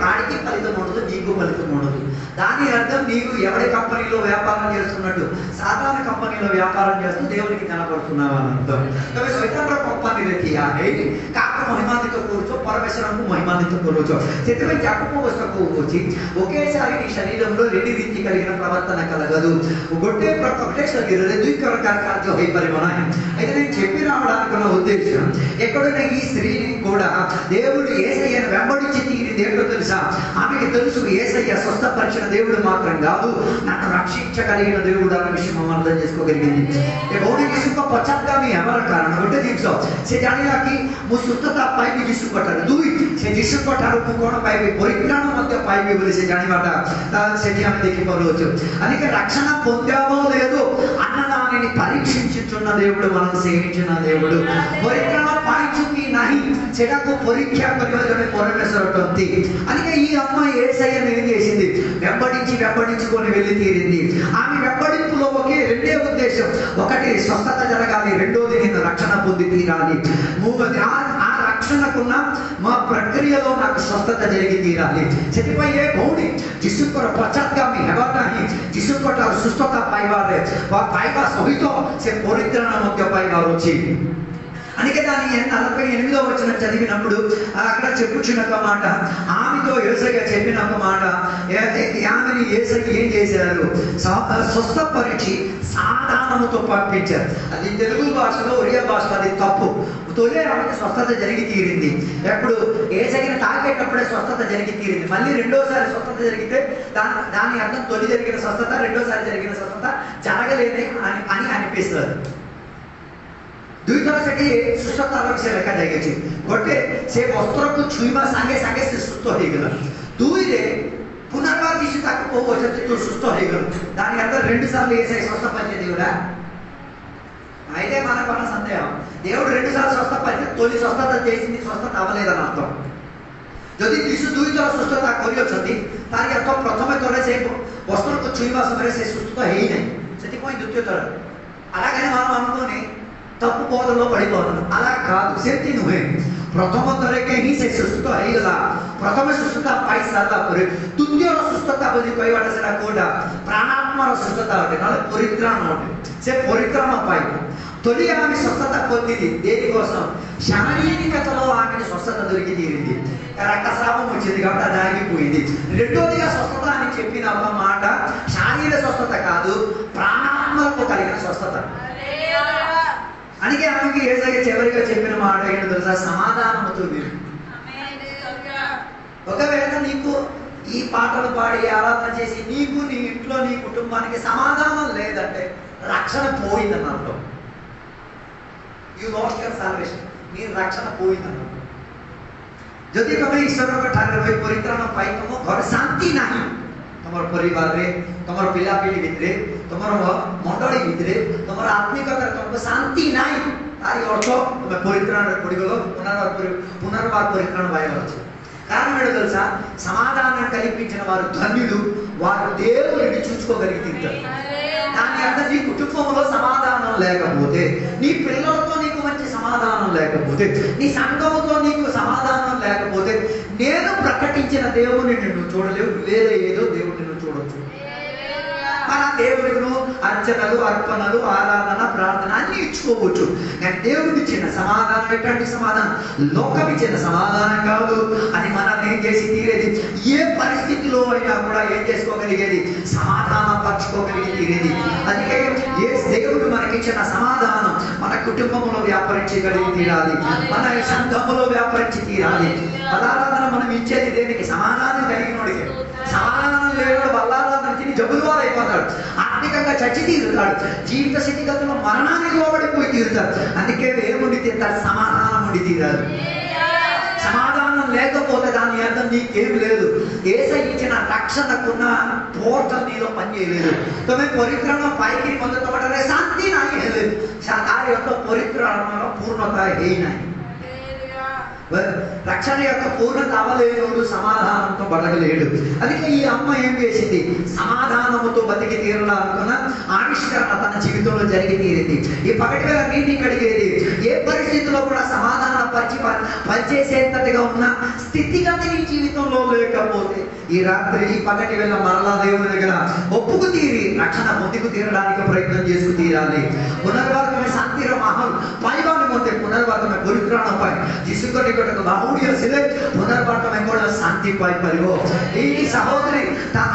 ఆడికి ఫలితం ఉండదు, నీకు ఫలితం ఉండదు. దాని అర్థం నీవు ఎవరి కంపెనీలో వ్యాపారం చేస్తున్నట్టు సాధారణ కంపెనీలో వ్యాపారం చేస్తూ దేవునికి కనపడుతున్నావు అని అర్థం. तभी स्वतंत्र कंपनी रखी है काक महिमान्वित करूचो परमेश्वरଙ୍କୁ महिमान्वित करूचो ସେଥିପାଇଁ ଯାକୋବ ପୁସ୍ତକ କହୁଛି ఒకేసారి నీ శరీరంలో రెండు రీతి కలిగిన ప్రవర్తన కలగదు. ఒకటే శరీరంలో ଦୁଇ ప్రకార కార్యం ହୋଇପାରିବ ନାହିଁ. అయితే నేను చెప్పి రావడానికి ఉన్న ఉద్దేశం ఎక్కడైనా ఈ స్త్రీని కూడా దేవుడు యేసయ్యను వెంబడించి తీరింది ఏంటో తెలుసా? ఆమెకి తెలుసు యేసయ్య స్వస్థపరిచిన దేవుడు మాత్రం కాదు, నన్ను రక్షించగలిగిన దేవుడు అన్న విషయం మనం అర్థం చేసుకోగలిగింది. ଭଉଣୀ ଯୀଶୁଙ୍କ ପଶ୍ଚାତଗାମୀ ହେବାର କାରଣ ଗୋଟେ ଜିନିଷ ସେ ଜାଣିଲା କି ମୁଁ ସୁସ୍ଥତା ପାଇବି ଯୀଶୁଙ୍କ ଠାରୁ, ଦୁଇ ସେ ଯୀଶୁଙ୍କ ଠାରୁ ମୁଁ କ'ଣ ପାଇବି? ପରିତ୍ରାଣ ମଧ୍ୟ ପାଇବି ବୋଲି ସେ ଜାଣିବାଟା ସେଠି ଆମେ ଦେଖିପାରୁଛୁ. అందుకే రక్షణ పొందామో లేదో అన్న దానిని పరీక్షించుచున్న దేవుడు, మనం సేవించిన దేవుడు. పరిత్రాణ పాయించు କି ନାହିଁ ସେଟାକୁ ପରୀକ୍ଷା କରିବା ଜଣେ ପରମେଶ୍ୱର ଅଟନ୍ତି. అందుకే ఈ అమ్మాయి యేసయ్యను ఏం చేసింది? వెంబడించుకొని వెళ్ళి తీరింది. ఆమె వెంబడింపులో ఒకే రెండే ఉద్దేశం, ఒకటి స్వస్థత జరగాలి, రెండోది నేను రక్షణ పొంది తీరాలి. మూడోది ఆ రక్షణకున్న మా ప్రక్రియలో నాకు స్వస్థత జరిగి తీరాలి. ସେଥିପାଇଁ ଏ ଭଉଣୀ ଯୀଶୁଙ୍କର ପଶ୍ଚାତଗାମୀ ହେବା ନାହିଁ, ଯୀଶୁଙ୍କ ଠାରୁ ସୁସ୍ଥତା ପାଇବା ସହିତ ସେ ପରିତ୍ରାଣ ମଧ୍ୟ ପାଇବାର ଅଛି. అందుకే దాని 48వ వచనం చదివినప్పుడు అక్కడ చెప్పుచున్న ఒక మాట, ఆమెతో యేసయ్య చెప్పిన ఒక మాట, ఆమెని యేసయ్య ఏం చేశారు? స్వస్థపరిచి సాధారణముతో పంపించారు. అది తెలుగు భాషలో, ఒరియా భాషలో అది తప్పు. తొలి ఆమెకి స్వస్థత జరిగి తీరింది. ఎప్పుడు? యేసయ్యను తాకేటప్పుడే స్వస్థత జరిగి తీరింది. మళ్ళీ రెండోసారి స్వస్థత జరిగితే దాని అర్థం తొలి జరిగిన స్వస్థత రెండోసారి జరిగిన స్వస్థత జరగలేదే అని అనిపిస్తుంది. ଦୁଇଥର ସେଠି ସୁସ୍ଥତାର ବିଷୟ ଲେଖାଯାଇଛି. ଗୋଟେ ସେ ବସ୍ତ୍ରକୁ ଛୁଇଁବା ସାଙ୍ଗେ ସାଙ୍ଗେ ସେ ସୁସ୍ଥ ହେଇଗଲା. ଦୁଇରେ ପୁନର୍ବାର ଯୀଶୁ ତାକୁ କହୁଛନ୍ତି ତୁ ସୁସ୍ଥ ହେଇଗଲୁ. దాని అర్థం రెండు సార్లు యేసయ్య స్వస్థపరిచేది కూడా. అయితే మనకున్న సందేహం, దేవుడు రెండు సార్లు స్వస్థపరిచి తొలి స్వస్థత చేసింది స్వస్థత అవ్వలేదని అర్థం. ଯଦି ଯୀଶୁ ଦୁଇଥର ସୁସ୍ଥତା କରିଅଛନ୍ତି ତାର ଅର୍ଥ ପ୍ରଥମେ ଥରେ ସେ ବସ୍ତ୍ରକୁ ଛୁଇଁବା ସମୟରେ ସେ ସୁସ୍ଥ ହେଇନାହିଁ, ସେଥିପାଇଁ ଦ୍ୱିତୀୟ ଥର. అలాగని మనం అనుకోని తప్పు బోధలో పడిపోతున్నాం. అలా కాదు, ସେମିତି ନୁହେଁ. ପ୍ରଥମ ଥରକେ ହିଁ ସେ ସୁସ୍ଥ ହେଇଗଲା. ପ୍ରଥମେ ସୁସ୍ଥତା ପାଇସାରିଲା ପରେ ଦ୍ୱିତୀୟର ସୁସ୍ଥତା ବୋଲି କହିବାଟା ସେଟା କୋଉଟା? ପ୍ରାଣାତ୍ମାର ସୁସ୍ଥତା ଅଟେ, ନହେଲେ ପରିତ୍ରାଣ ଅଟେ. ସେ ପରିତ୍ରାଣ ପାଇବ. తొలి ఆమె స్వస్థత పొందింది దేనికోసం? శారీరకతలో ఆమెను స్వస్థత దొరికి తీరింది. రక్తస్రావం వచ్చింది కాబట్టి అది ఆగిపోయింది. రెండోదిగా స్వస్థత అని చెప్పిన ఒక మాట శారీర స్వస్థత కాదు, ప్రాణాత్మలకు కలిగిన స్వస్థత. అందుకే ఆమెకి యేసయ్య చివరిగా చెప్పిన మాట ఏంటో తెలుసా? సమాధానముతో విను. ఒకవేళ నీకు ఈ పాటలు పాడి ఆరాధన చేసి నీకు నీ ఇంట్లో నీ కుటుంబానికి సమాధానం లేదంటే రక్షణ పోయిందని అర్థం. You lost your salvation. నీ రక్షణ పోయిందని అర్థం. ଯଦି ତମେ ଈଶ୍ୱରଙ୍କ ଠାରେ ରହି ପରିତ୍ରାଣ ପାଇ ତମ ଘରେ ଶାନ୍ତି ନାହିଁ, ତମର ପରିବାରରେ, ତମର ପିଲାପିଲି ଭିତରେ, ତମର ମଣ୍ଡଳୀ ଭିତରେ, ତମର ଆତ୍ମିକତାରେ ତମକୁ ଶାନ୍ତି ନାହିଁ, ତାରି ଅର୍ଥ ତମେ ପରିତ୍ରାଣରେ ପଡ଼ିଗଲ, పునర్ବାର పరిత్రాణ పాయగల ଅଛି. కారణం ఏంటో తెలుసా? సమాధానం కల్పించిన వారు ధన్యులు, వారు దేవుడిని చూసుకోగలిగి తింటారు. దాని అర్థం నీ కుటుంబంలో సమాధానం లేకపోతే, నీ పిల్లలతో నీకు మంచి సమాధానం లేకపోతే, నీ సంఘముతో నీకు సమాధానం లేకపోతే, నేను ప్రకటించిన దేవుడిని నిన్ను చూడలేవు, వేరే ఏదో దేవుడిని నువ్వు చూడొచ్చు. మన దేవుడిను అర్చనలు, అర్పణలు, ఆరాధన, ప్రార్థన అన్ని ఇచ్చుకోవచ్చు. కానీ దేవుడు ఇచ్చిన సమాధానం ఎటువంటి సమాధానం? లోకం ఇచ్చిన సమాధానం కాదు. అది మనం ఏం చేసి తీరేది? ఏ పరిస్థితిలో అయినా కూడా ఏం చేసుకోగలిగేది? సమాధానం పంచుకోగలిగి తీరేది. అందుకే ఏ దేవుడు మనకిచ్చిన సమాధానం మన కుటుంబంలో వ్యాపరించగలిగి తీరాలి, మన సంఘంలో వ్యాపరించి తీరాలి. బలారాధన మనం ఇచ్చేది దేనికి? సమాధానం కలిగినోడికి. సమాధానం లేని బలారాధన తిని జబ్బులువారు అయిపోతాడు, ఆర్థికంగా చచ్చి తీరుతాడు, జీవిత స్థితిగతులు మరణానికి లోబడిపోయి తీరుతాడు. అందుకే ఏముండి తీరుతాడు? సమాధానం ఉండి తీరాలి. సమాధానం లేకపోతే దాని అర్థం నీకేం లేదు. యేసయ్య ఇచ్చిన రక్షణకున్న పోర్టల్ నీలో పనిచేయలేదు. తొమ్మిది పరిత్రాణ పైకి మొదట పడరే శాంతి నాయి లేదు. దాని యొక్క పరిత్రాణంలో పూర్ణత అయినాయి. రక్షణ యొక్క పూర్ణత అవ్వలేడు, సమాధానంతో బతకలేడు. అందుకే ఈ అమ్మ ఏం చేసింది? సమాధానముతో బతికి తీరాలనుకున్న ఆవిష్కరణ తన జీవితంలో జరిగి తీరింది. ఈ పగటి వేళ నీటిని కడిగేది ఏ పరిస్థితిలో కూడా సమాధాన పనిచేసేంతటిగా ఉన్న స్థితిగతి నీ జీవితంలో లేకపోతే ఈ రాత్రి ఈ పగటి వేళ మరలా దేవుని దగ్గర ఒప్పుకు తీరి రక్షణ పొందుకు తీరడానికి ప్రయత్నం చేసుకు తీరాలి. पुनर्वाद में शांति रो माहौल पाइबाने मते पुनर्वाद में परित्राण पाए जिसु को निकट बाहुड़ी असले पुनर्वाद में कोड शांति पाई परिवो ఈ సహోదరి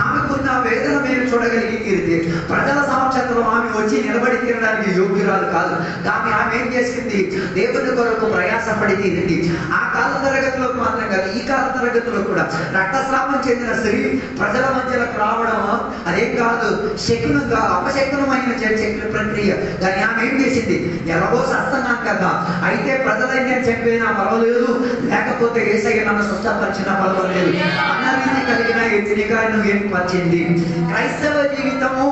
ఆమెకున్న వేదన మీరు చూడగలిగితే ప్రజల సమక్షంలో ఆమె వచ్చి నిలబడి తీరడానికి యోగ్యురాలు కాదు. కానీ ఆమె ఏం చేసింది? దేవుని కొరకు ప్రయాసపడి తీరింది. ఆ కాల తరగతిలో మాత్రం కాదు, ఈ కాల తరగతిలో కూడా రక్తస్రావం చెందిన స్త్రీ ప్రజల మధ్యలోకి రావడం అదేం కాదు శకునంగా అపశకునమైన ప్రక్రియ. కానీ ఆమె ఏం చేసింది? ఎలాగో సస్తున్నాం కదా, అయితే ప్రజలైనా చెప్పినా పర్వాలేదు, లేకపోతే యేసయ్య నన్ను స్వస్థపరిచినా పర్వాలేదు అన్న రీతి కలిగిన ఎత్తినికాయను ఏర్పరిచింది. క్రైస్తవ జీవితము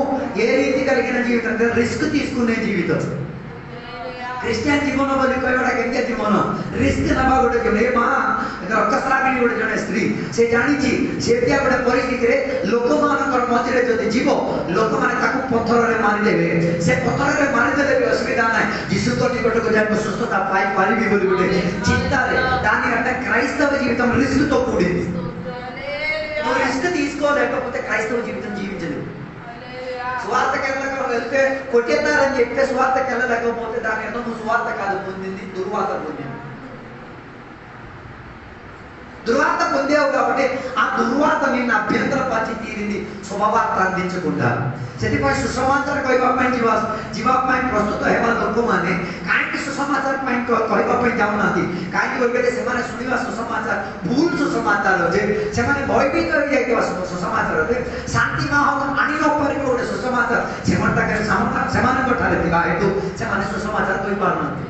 ఏ రీతి కలిగిన జీవితం? రిస్క్ తీసుకునే జీవితం. क्रिश्चियन जीवन बोली कोई बड़ा केंद्र जीवन रिस्क नबा गोटे जो नेमा रक्तस्राविणी गोटे जने स्त्री से जानी छी सेतिया गोटे परिस्थिति रे लोक मानकर मझरे जदि जीव लोक माने ताकू पत्थर रे मारि देबे से पत्थर रे मारि देले भी असुविधा नै यीशु तो निकट को जाय सुस्थता पाई पारिबी बोली गोटे चिंता रे दानी అంటే క్రైస్తవ జీవితం రిస్క్ తో కూడింది. నువ్వు రిస్క్ తీసుకోలేకపోతే క్రైస్తవ జీవితం జీవించలేవు. స్వార్థకెళ్ళక వెళ్తే కొట్టేస్తారని చెప్తే స్వార్థకెళ్ళలేకపోతే దాని అర్థం నువ్వు స్వార్థ కాదు పొందింది, దుర్వార్త పొందింది. దుర్వార్త పొందావు కాబట్టి ఆ దుర్వార్త నిన్ను అభ్యంతరపరిచి తీరింది శుభవార్త అందించకుండా. ସେଥିପାଇଁ ସୁସମାଚାର କହିବା ପାଇଁ ଯିବା ପାଇଁ ପ୍ରସ୍ତୁତ ହେବା ଲୋକମାନେ କାହିଁକି ସୁସମାଚାର ପାଇଁ କହିବା ପାଇଁ ଯାଉନାହାନ୍ତି? କାହିଁକି କହିଲେ ସେମାନେ ଶୁଣିବା ସୁସମାଚାର ଭୁଲ ସୁସମାଚାର ଯେ ସେମାନେ ଭୟଭୀତ ହୋଇଯାଇଥିବା ସୁସମାଚାରରେ ଶାନ୍ତି ମାହୋଲ ଆଣି ନ ପାରିବ ଗୋଟେ ସୁସମାଚାର ସେମାନଙ୍କ ଠାରେ ଥିବା ହେତୁ ସେମାନେ ସୁସମାଚାର କହିପାରୁନାହାନ୍ତି.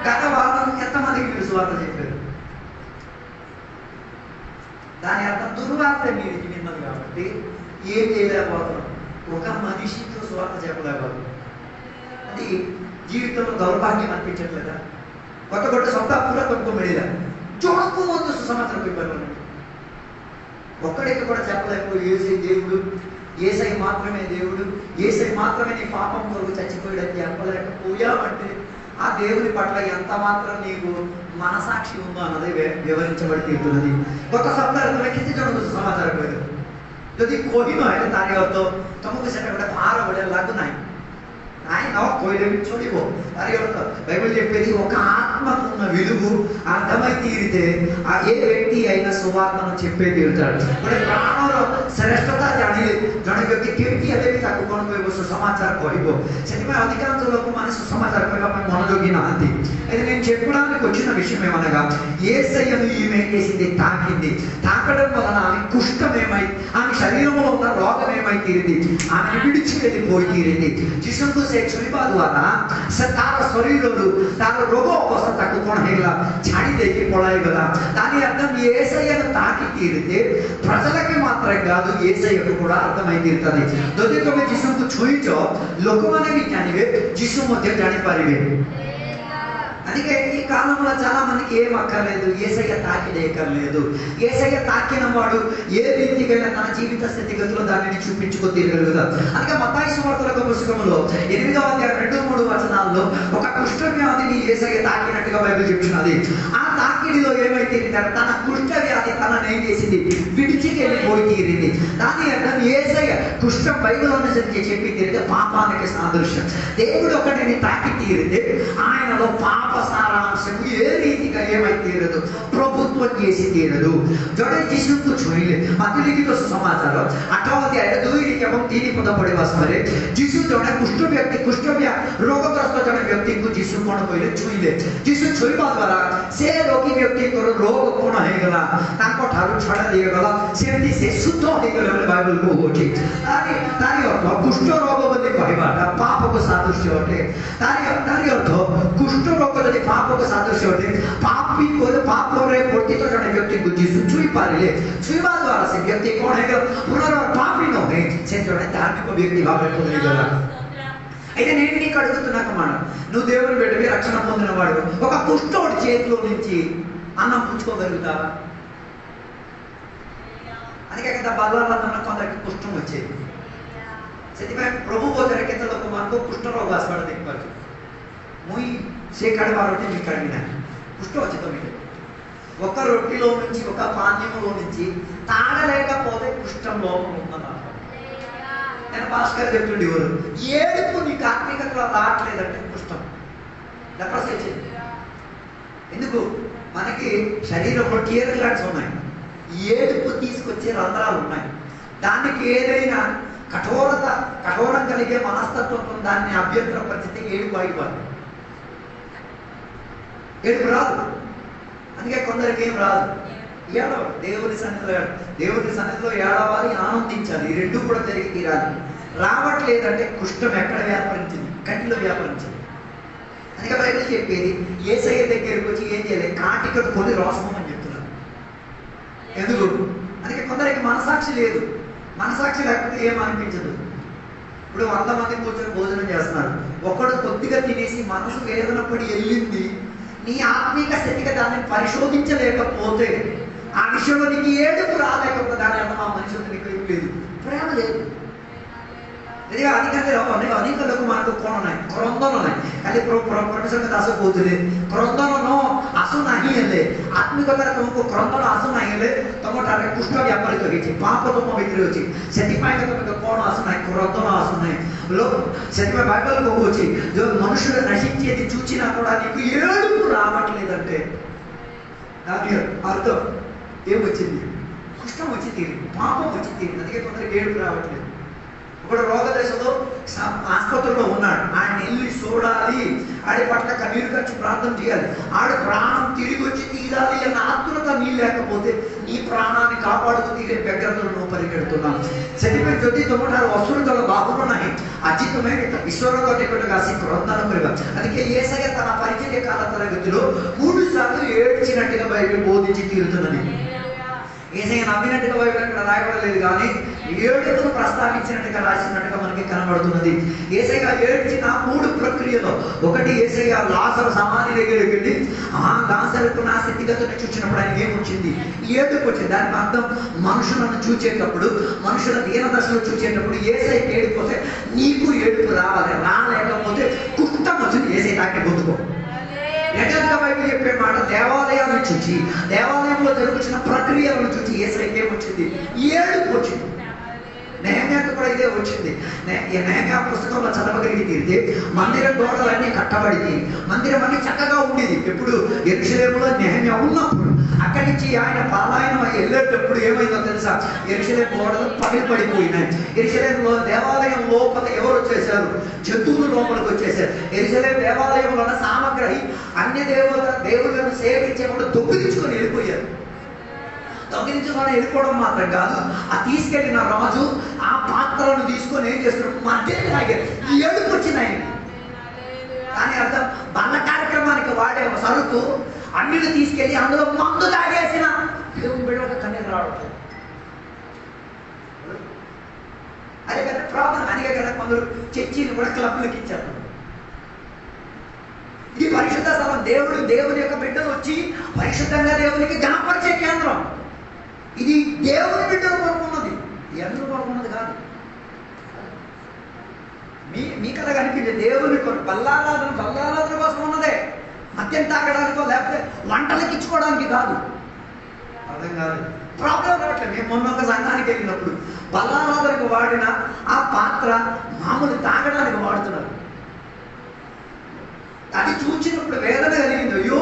గత వారం ఎంతమందికి మీరు సువార్త చెప్పారు? దాని అర్థం దుర్వార్త మీరు విన్నది కాబట్టి ఏం చేయలేకపోతున్నాం. ఒక మనిషితో స్వార్థ చెప్పలేకపోతున్నాం. అది జీవితంలో దౌర్భాగ్యం అనిపించట్లేదా? కొత్త కొత్త సొంత పూర కొట్టుకో మిడిలా జోడకు ముందు సుసమాచారం చెప్పారు. ఒక్కడికి కూడా చెప్పలేకపోయి ఏసై దేవుడు, ఏసై మాత్రమే దేవుడు, ఏసై మాత్రమే నీ పాపం కొరకు చచ్చిపోయాడని చెప్పలేకపోయామంటే ఆ దేవుని పట్ల ఎంత మాత్రం నీకు మనసాక్షి ఉందో అన్నది వివరించబడి తీరుతున్నది. కొత్త ସପ୍ତାହରେ କେତେ ଜଣଙ୍କୁ ସମାଚାର କହିଲ? ଯଦି କହିନ ହେଲେ ତାରି ଅର୍ଥ ତମକୁ ସେଟା ଗୋଟେ ଭାର ଭଳିଆ ଲାଗୁନାହିଁ. ନାଇଁ ନ କହିଲେ ବି ଚଳିବ. ତାରି ଅର୍ଥ బైబిల్ చెప్పేది ఒక ఆత్మకు ఉన్న విలువ అర్థమై తీరితే ఆ ఏ వ్యక్తి అయినా సువార్తను చెప్పే తీరుతాడు. ଗୋଟେ ପ୍ରାଣର ଶ୍ରେଷ୍ଠତା ଜାଣିଲେ ଜଣେ ବ୍ୟକ୍ତି କେମିତି ହେଲେ ବି ତାକୁ କ'ଣ କହିବ? ସୁସମାଚାର କହିବ. ସେଥିପାଇଁ ଅଧିକାଂଶ ଲୋକମାନେ సుసమాచార କହିବା ପାଇଁ ମନୋଯୋଗୀ నాంది. అయితే నేను చెప్పడానికి వచ్చిన విషయం ఏమనగా యేసయ్యను ఈమె ఏం చేసింది? తాకింది. తాకడం వలన ఆమె కుష్ఠమేమై ఆమె శరీరంలో ఉన్న రోగమేమై తీరింది? ఆమె విడిచి వెళ్ళిపోయి తీరింది. ଯୀଶୁଙ୍କୁ ସେ ଛୁଇଁବା ଦ୍ୱାରା ସେ ତାର ଶରୀରରୁ ତାର ରୋଗ ଅବସ୍ଥା ତାକୁ କ'ଣ ହେଇଗଲା? ଛାଡ଼ି ଦେଇକି ପଳାଇଗଲା. దాని అర్థం యేసయ్యను తాకి తీరితే ప్రజలకి మాత్రం కాదు యేసయ్యకు కూడా అర్థమై తీరుతుంది. ଯଦି ତମେ ଯୀଶୁଙ୍କୁ ଛୁଇଁଛ ଲୋକମାନେ ବି ଜାଣିବେ, ଯୀଶୁ ମଧ୍ୟ ଜାଣିପାରିବେ. అందుకే ఈ కాలంలో చాలా మందికి ఏం అక్కర్లేదు, యేసయ్య తాకిడే అక్కర్లేదు. యేసయ్య తాకిన వాడు ఏ రీతికైనా తన జీవిత స్థితిగతుల్లో దానిని చూపించుకో తీరగలుగుతారు. అందుకే మత్తయి సువార్త పుస్తకంలో 8వ అధ్యాయం 2-3 వచనాల్లో ఒక కుష్ఠవ్యాధిని యేసయ్య తాకినట్టుగా బైబిల్ చెప్తున్నది. ఆ తాకిడిలో ఏమైతే తన కుష్ఠవ్యాధి తనని ఏం చేసింది? విడిచికెళ్ళిపోయి తీరింది. దాని అర్థం యేసయ్య కుష్ఠం బైబిల్ అనుసరించి చెప్పి తీరితే పాపానికి సాదృశ్యం. దేవుడు ఒకటిని తాకి తీరితే ఆయనలో పాప సారాంశము ఏ రీతిగా ఏమై తీరదు? ప్రభుత్వం చేసి తీరదు. ଜଣେ ଯୀଶୁଙ୍କୁ ଛୁଇଁଲେ ମାତ୍ରି ଲିଖିତ ସୁସମାଚାର 8వ ଅଧ୍ୟାୟ 2-3 ପଦ ପଢିବା ସମୟରେ ଯୀଶୁ ଜଣେ କୁଷ୍ଠବ୍ୟା ରୋଗଗ୍ରସ୍ତ ଜଣେ ବ୍ୟକ୍ତିଙ୍କୁ ଯୀଶୁ କ'ଣ କହିଲେ? ଛୁଇଁଲେ. ଯୀଶୁ ଛୁଇଁବା ଦ୍ୱାରା ସେ ରୋଗୀ ବ୍ୟକ୍ତିଙ୍କର ରୋଗ କ'ଣ ହେଇଗଲା? ତାଙ୍କ ଠାରୁ ଛଡ଼ା ଦିଆଗଲା. ସେମିତି ସେ ଶୁଦ୍ଧ ହେଇଗଲେ ବୋଲି ବାଇବଲ କହୁଛି. ତାରି ଅର୍ଥ କୁଷ୍ଠ ରୋଗ ବୋଲି କହିବାଟା ପାପକୁ ସାଦୃଶ୍ୟ ଅଟେ. ତାରି ଅର୍ଥ କୁଷ୍ଠ ରୋଗ ଯଦି ପାପକୁ ସାଦୃଶ୍ୟ ଅଟେ, ପାପରେ ପତିତ ଜଣେ ବ୍ୟକ୍ତିଙ୍କୁ ଯୀଶୁ ଛୁଇଁ ପାରିଲେ, ଛୁଇଁବା ଦ୍ୱାରା ସେ ବ୍ୟକ୍ତି କ'ଣ ହେଇଗଲା? ପୁନର୍ବାର పాపి ନୁହେଁ, ସେ ଜଣେ ଧାର୍ମିକ ବ୍ୟକ୍తి ଭାବରେ ବଦଳିଗଲା. అయితే నేను నీకు అడుగుతున్నాక మాట, నువ్వు దేవుని బిడ్డవి, రక్షణ పొందిన వాడు, ఒక కుష్ఠోడి చేతిలో నుంచి అన్నం పుచ్చుకోగలుగుతావా? అందుకే కదా బల్లాలన్న కొందరికి కుష్ఠం వచ్చేది. ସେଥିପାଇଁ ପ୍ରଭୁ ବୋଧରେ କେତେ ଲୋକମାନଙ୍କୁ କୁଷ୍ଠ ରୋଗ ଆସିବାର ଦେଖିପାରୁଛୁ. ମୁଇଁ ସେ କାଢ଼ିବାର ଅଛି, ମୁଇଁ କାଢ଼ିବି ନାହିଁ. కుష్ఠోచితం ఇది. ఒక రొట్టిలో నుంచి ఒక పానీయంలో నుంచి తాగలేకపోతే కుష్ఠం లోపం ఉందన్నారు. నేను భాస్కర్ చెప్తుండే ఎవరు ఏడుపు నీకు ఆత్మికతలో రావట్లేదంటే కుష్ఠం లెప్రసీ వచ్చింది. ఎందుకు? మనకి శరీరంలో టియర్ గ్లాండ్స్ ఉన్నాయి, ఏడుపు తీసుకొచ్చే రంధ్రాలు ఉన్నాయి. దానికి ఏదైనా కఠోరం కలిగే మనస్తత్వం దాన్ని అభ్యంతర పరిస్థితి ఏడుపు ఆగిపోతుంది. ఏడుపు రాదు. అందుకే కొందరికి ఏం రాదు. ఏడవాలి, దేవుని సన్నిధిలో ఏడవాలి, ఆనందించాలి. ఈ రెండు కూడా జరిగి తీరాలి. రావట్లేదంటే కుష్ఠం ఎక్కడ వ్యాపరించింది? కంటిలో వ్యాపరించింది. అందుకే బైబిల్ చెప్పేది యేసయ్య దగ్గరికి వచ్చి ఏం చేయలేదు, కాటికకు కొని రాసుకోమని చెప్తున్నారు. ఎందుకు? అందుకే కొందరికి మనసాక్షి లేదు. మనసాక్షి లేకపోతే ఏం అనిపించదు. ఇప్పుడు 100 మంది కూర్చొని భోజనం చేస్తున్నారు, ఒకడు కొద్దిగా తినేసి మనసు వేదన పడి వెళ్ళింది. నీ ఆత్మీక స్థితిగా దాన్ని పరిశోధించలేకపోతే, ఆ విషయంలో నీకు ఏడుపు రాలేకపోతే దాని అర్థం ఆ మనిషి నీకు ఏం లేదు, ప్రేమ లేదు. अनेक लोग मान को कौन नहीं क्रंदन नहीं खाली परमेश्वर में आसो बोलते क्रंदन न आसो नहीं हेले आत्मिकतार तुमको क्रंदन आसो नहीं हेले तुम ठारे कुष्ठ व्यापारित होइछि पाप तुम भीतर होछि सेति पाए तुमको कौन आसो नहीं क्रंदन आसो नहीं लोग सेति में बाइबल कहूछि जो मनुष्य नशिंచేది చూచినా కూడా నీకు ఏడుపు రావట్లేదంటే దాని అర్థం ఏమొచ్చింది కుష్ఠం వచ్చి తీరింది పాపం వచ్చి తీరింది అందుకే కొందరికి ఏడుపు రావట్లేదు ఇప్పుడు రోగదశలో ఆసుపత్రిలో ఉన్నాడు ఆయన వెళ్ళి చూడాలి ఆడి పట్ల కన్నీరు ఖర్చు ప్రార్థన చేయాలి ఆడి ప్రాణం తిరిగి వచ్చి తీరాలి అన్న ఆత్మత నీ లేకపోతే నీ ప్రాణాన్ని కాపాడుతూ తీరే వ్యగ్రతలు నువ్వు పరిగెడుతున్నావు ସେଥିପାଇଁ ଯଦି ତୁମଠାରୁ ଅସୁରତର ବାହୁନ ନାହିଁ ଆଜି ତୁମେ ଈଶ୍ୱରଙ୍କ ନିକଟକୁ ଆସି କ୍ରନ୍ଦନ କରିବା అందుకే యేసయ్య తన పరిచర్య కాల తరగతిలో 3 సార్లు ఏడ్చినట్టుగా బైబిల్ బోధించి తీరుతున్నది యేసయ్య నవ్వినట్టుగా బైబిల్ అక్కడ రాయబడలేదు కానీ ఏడుపును ప్రస్తావించినట్టుగా రాసినట్టుగా మనకి కనబడుతున్నది యేసయ్య ఏడ్చిన 3 ప్రక్రియలో ఒకటి యేసయ్య లాజరు సమాధి దగ్గరికి వెళ్ళి లాజరుకు నా స్థితిగతులను చూసినప్పుడు ఆయన ఏమొచ్చింది ఏడుపు వచ్చింది దాని అర్థం మనుషులను చూచేటప్పుడు మనుషుల దీనదశలో చూచేటప్పుడు యేసయ్యకి ఏడుపోతే నీకు ఏడుపు రావాలి రాలేకపోతే కుష్టం వచ్చింది యేసయ్య తాకే పొందుకో రెండవదిగా బైబిల్ చెప్పే మాట దేవాలయాలను చూచి దేవాలయంలో జరుగుతున్న ప్రక్రియలను చూచి యేసయ్యకి ఏమొచ్చింది ఏడుపు వచ్చింది నెహెమ్యాకు కూడా ఇదే వచ్చింది నెహెమ్యా పుస్తకంలో చదవగలిగితే మందిరం గోడలన్నీ కట్టబడింది మందిరం అన్ని చక్కగా ఉండేది ఎప్పుడు యెరూషలేములో నెహెమ్యా ఉన్నప్పుడు అక్కడి నుంచి ఆయన పలాయనం వెళ్ళేటప్పుడు ఏమైందో తెలుసా యెరూషలేము గోడలు పగిలిపడిపోయినాయి యెరూషలేములో దేవాలయం లోపల ఎవరు వచ్చేసారు జంతువులు లోపలికి వచ్చేసారు యెరూషలేము దేవాలయంలో ఉన్న సామగ్రి అన్ని దేవుళ్ళను సేవించేవాళ్ళు దొంగిలించుకొని వెళ్ళిపోయారు దొంగిలించుకొని వెళ్ళిపోవడం మాత్రం కాదు ఆ తీసుకెళ్లిన రాజు ఆ పాత్రలను తీసుకొని ఏం చేస్తున్నాడు మధ్యలో తాగారు ఏడుపు వచ్చినాయి కానీ అర్థం బల్ల కార్యక్రమానికి వాడే సరుకు అన్నిటి తీసుకెళ్లి అందులో మందు తాగేసిన దేవుని బిడ్డలకు కన్నీరు రావట్లేదు అదే కదా ప్రాబ్లం అదిగే కదా కొందరు చర్చిని కూడా క్లబ్లకు ఇచ్చారు ఇది పరిశుద్ధ స్థలం దేవుని యొక్క బిడ్డలు వచ్చి పరిశుద్ధంగా దేవునికి గణపరిచే కేంద్రం ఇది దేవుని బిడ్డలు కొనుక్కున్నది ఎందుకు కొనుక్కున్నది కాదు మీ కథ కనిపించే దేవుని బల్లారాధన కోసం ఉన్నదే మద్యం తాగడానికో లేకపోతే వంటలకి ఇచ్చుకోవడానికి కాదు అర్థం కాదు ప్రాబ్లం రావట్లేదు మేము మొన్న ఒక సంఘానికి వెళ్ళినప్పుడు బల్లారాధనకు వాడిన ఆ పాత్ర మామూలు తాగడానికి వాడుతున్నారు అది చూచినప్పుడు వేదన కలిగింది అయ్యో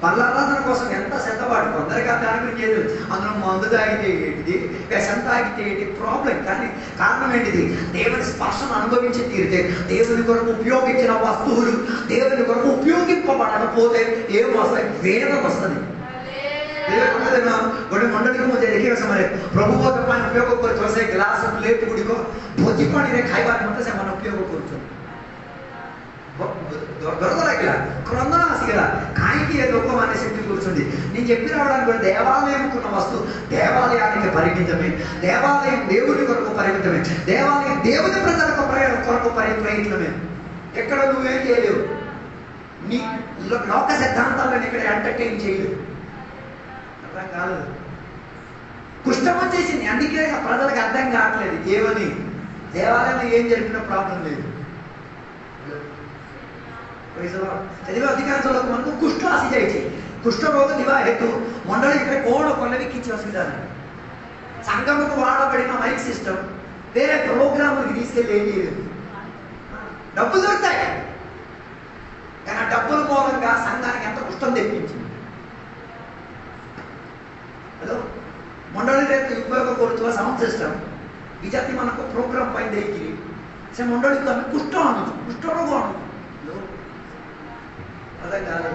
బల్లారాధన కోసం ఎంత శ్రద్ధపాటు కొందరిగా దాని గురించి ఏది అందులో మందు తాగితే ఏంటిది వ్యసం తాగితే ఏంటి ప్రాబ్లం కానీ కారణం ఏంటిది దేవుని స్పర్శను అనుభవించి తీరితే దేవుని కొరకు ఉపయోగించిన వస్తువులు దేవుని కొరకు ఉపయోగింపబడకపోతే ఏం వస్తాయి వేదన వస్తుంది ଗୋଟେ ମଣ୍ଡଳୀକୁ ମୁଁ ଯାଇ ଦେଖିବା ସମୟରେ ପ୍ରଭୁଙ୍କ ପାଇଁ ଉପଯୋଗ କରୁଥିବା ସେ ଗ୍ଲାସ ପ୍ଲେଟ୍ ଗୁଡ଼ିକ ଭୋଜି ପାଣିରେ ଖାଇବା ନିମନ୍ତେ ସେମାନେ ଉପଯୋଗ କରୁଛନ୍ତି ଦରଦ ଲାଗିଲା କ୍ରନ୍ଦନ ଆସିଗଲା କାହିଁକି ଏ ଲୋକମାନେ ସେମିତି କରୁଛନ୍ତି నేను చెప్పి రావడానికి దేవాలయంకున్న వస్తువు దేవాలయానికి పరిమితమే దేవాలయం దేవుని కొరకు పరిమితమే దేవాలయం దేవుని ప్రజల కొరకు పరిమితమే ఎక్కడ నువ్వేం చేయలేవు నీ లోక సిద్ధాంతాలను ఇక్కడ ఎంటర్టైన్ చేయలేవు అర్థం కాలేదు కుష్టం వచ్చేసింది అందుకే ప్రజలకు అర్థం కావట్లేదు ఏమని దేవాలయంలో ఏం జరిపినా ప్రాబ్లం లేదు చదివే అధికారంలో మనకు కుష్ఠ ఆశ చేయించి ಕುಷ್ಠರೋಗ ನಿವಾರಿತು ಮಂಡಳಿಗೆ ಕೋಣ ಕೊಲ್ಲವಿಕ್ಕಿಂచి వస్తుందని సంఘముకు వాడబడిన మైక్ సిస్టమ్ వేరే ప్రోగ్రాములకి తీసుకెళ్ళి ఏం చేయలేదు. డబ్బులు దొరుకుతాయి కానీ ఆ డబ్బుల మూలంగా సంఘానికి ఎంత కుష్టం తెప్పించింది. ಹಲೋ ಮಂಡಳಿಗೆ ಉಪಯೋಗ ಕೊಡುವ ಸೌಂಡ್ ಸಿಸ್ಟಮ್ ವಿಜಾತಿ మనకు ಪ್ರೋಗ್ರಾಮ್ ಪೈಂದ ಇಕ್ಕಿರಿ ಸೆ ಮಂಡಳಿಗೆ ಆమె ಕುಷ್ಠ ಅನ್ನೋದು కుష్ఠరోగం ಅನ್ನೋದು అర్థం కాదు.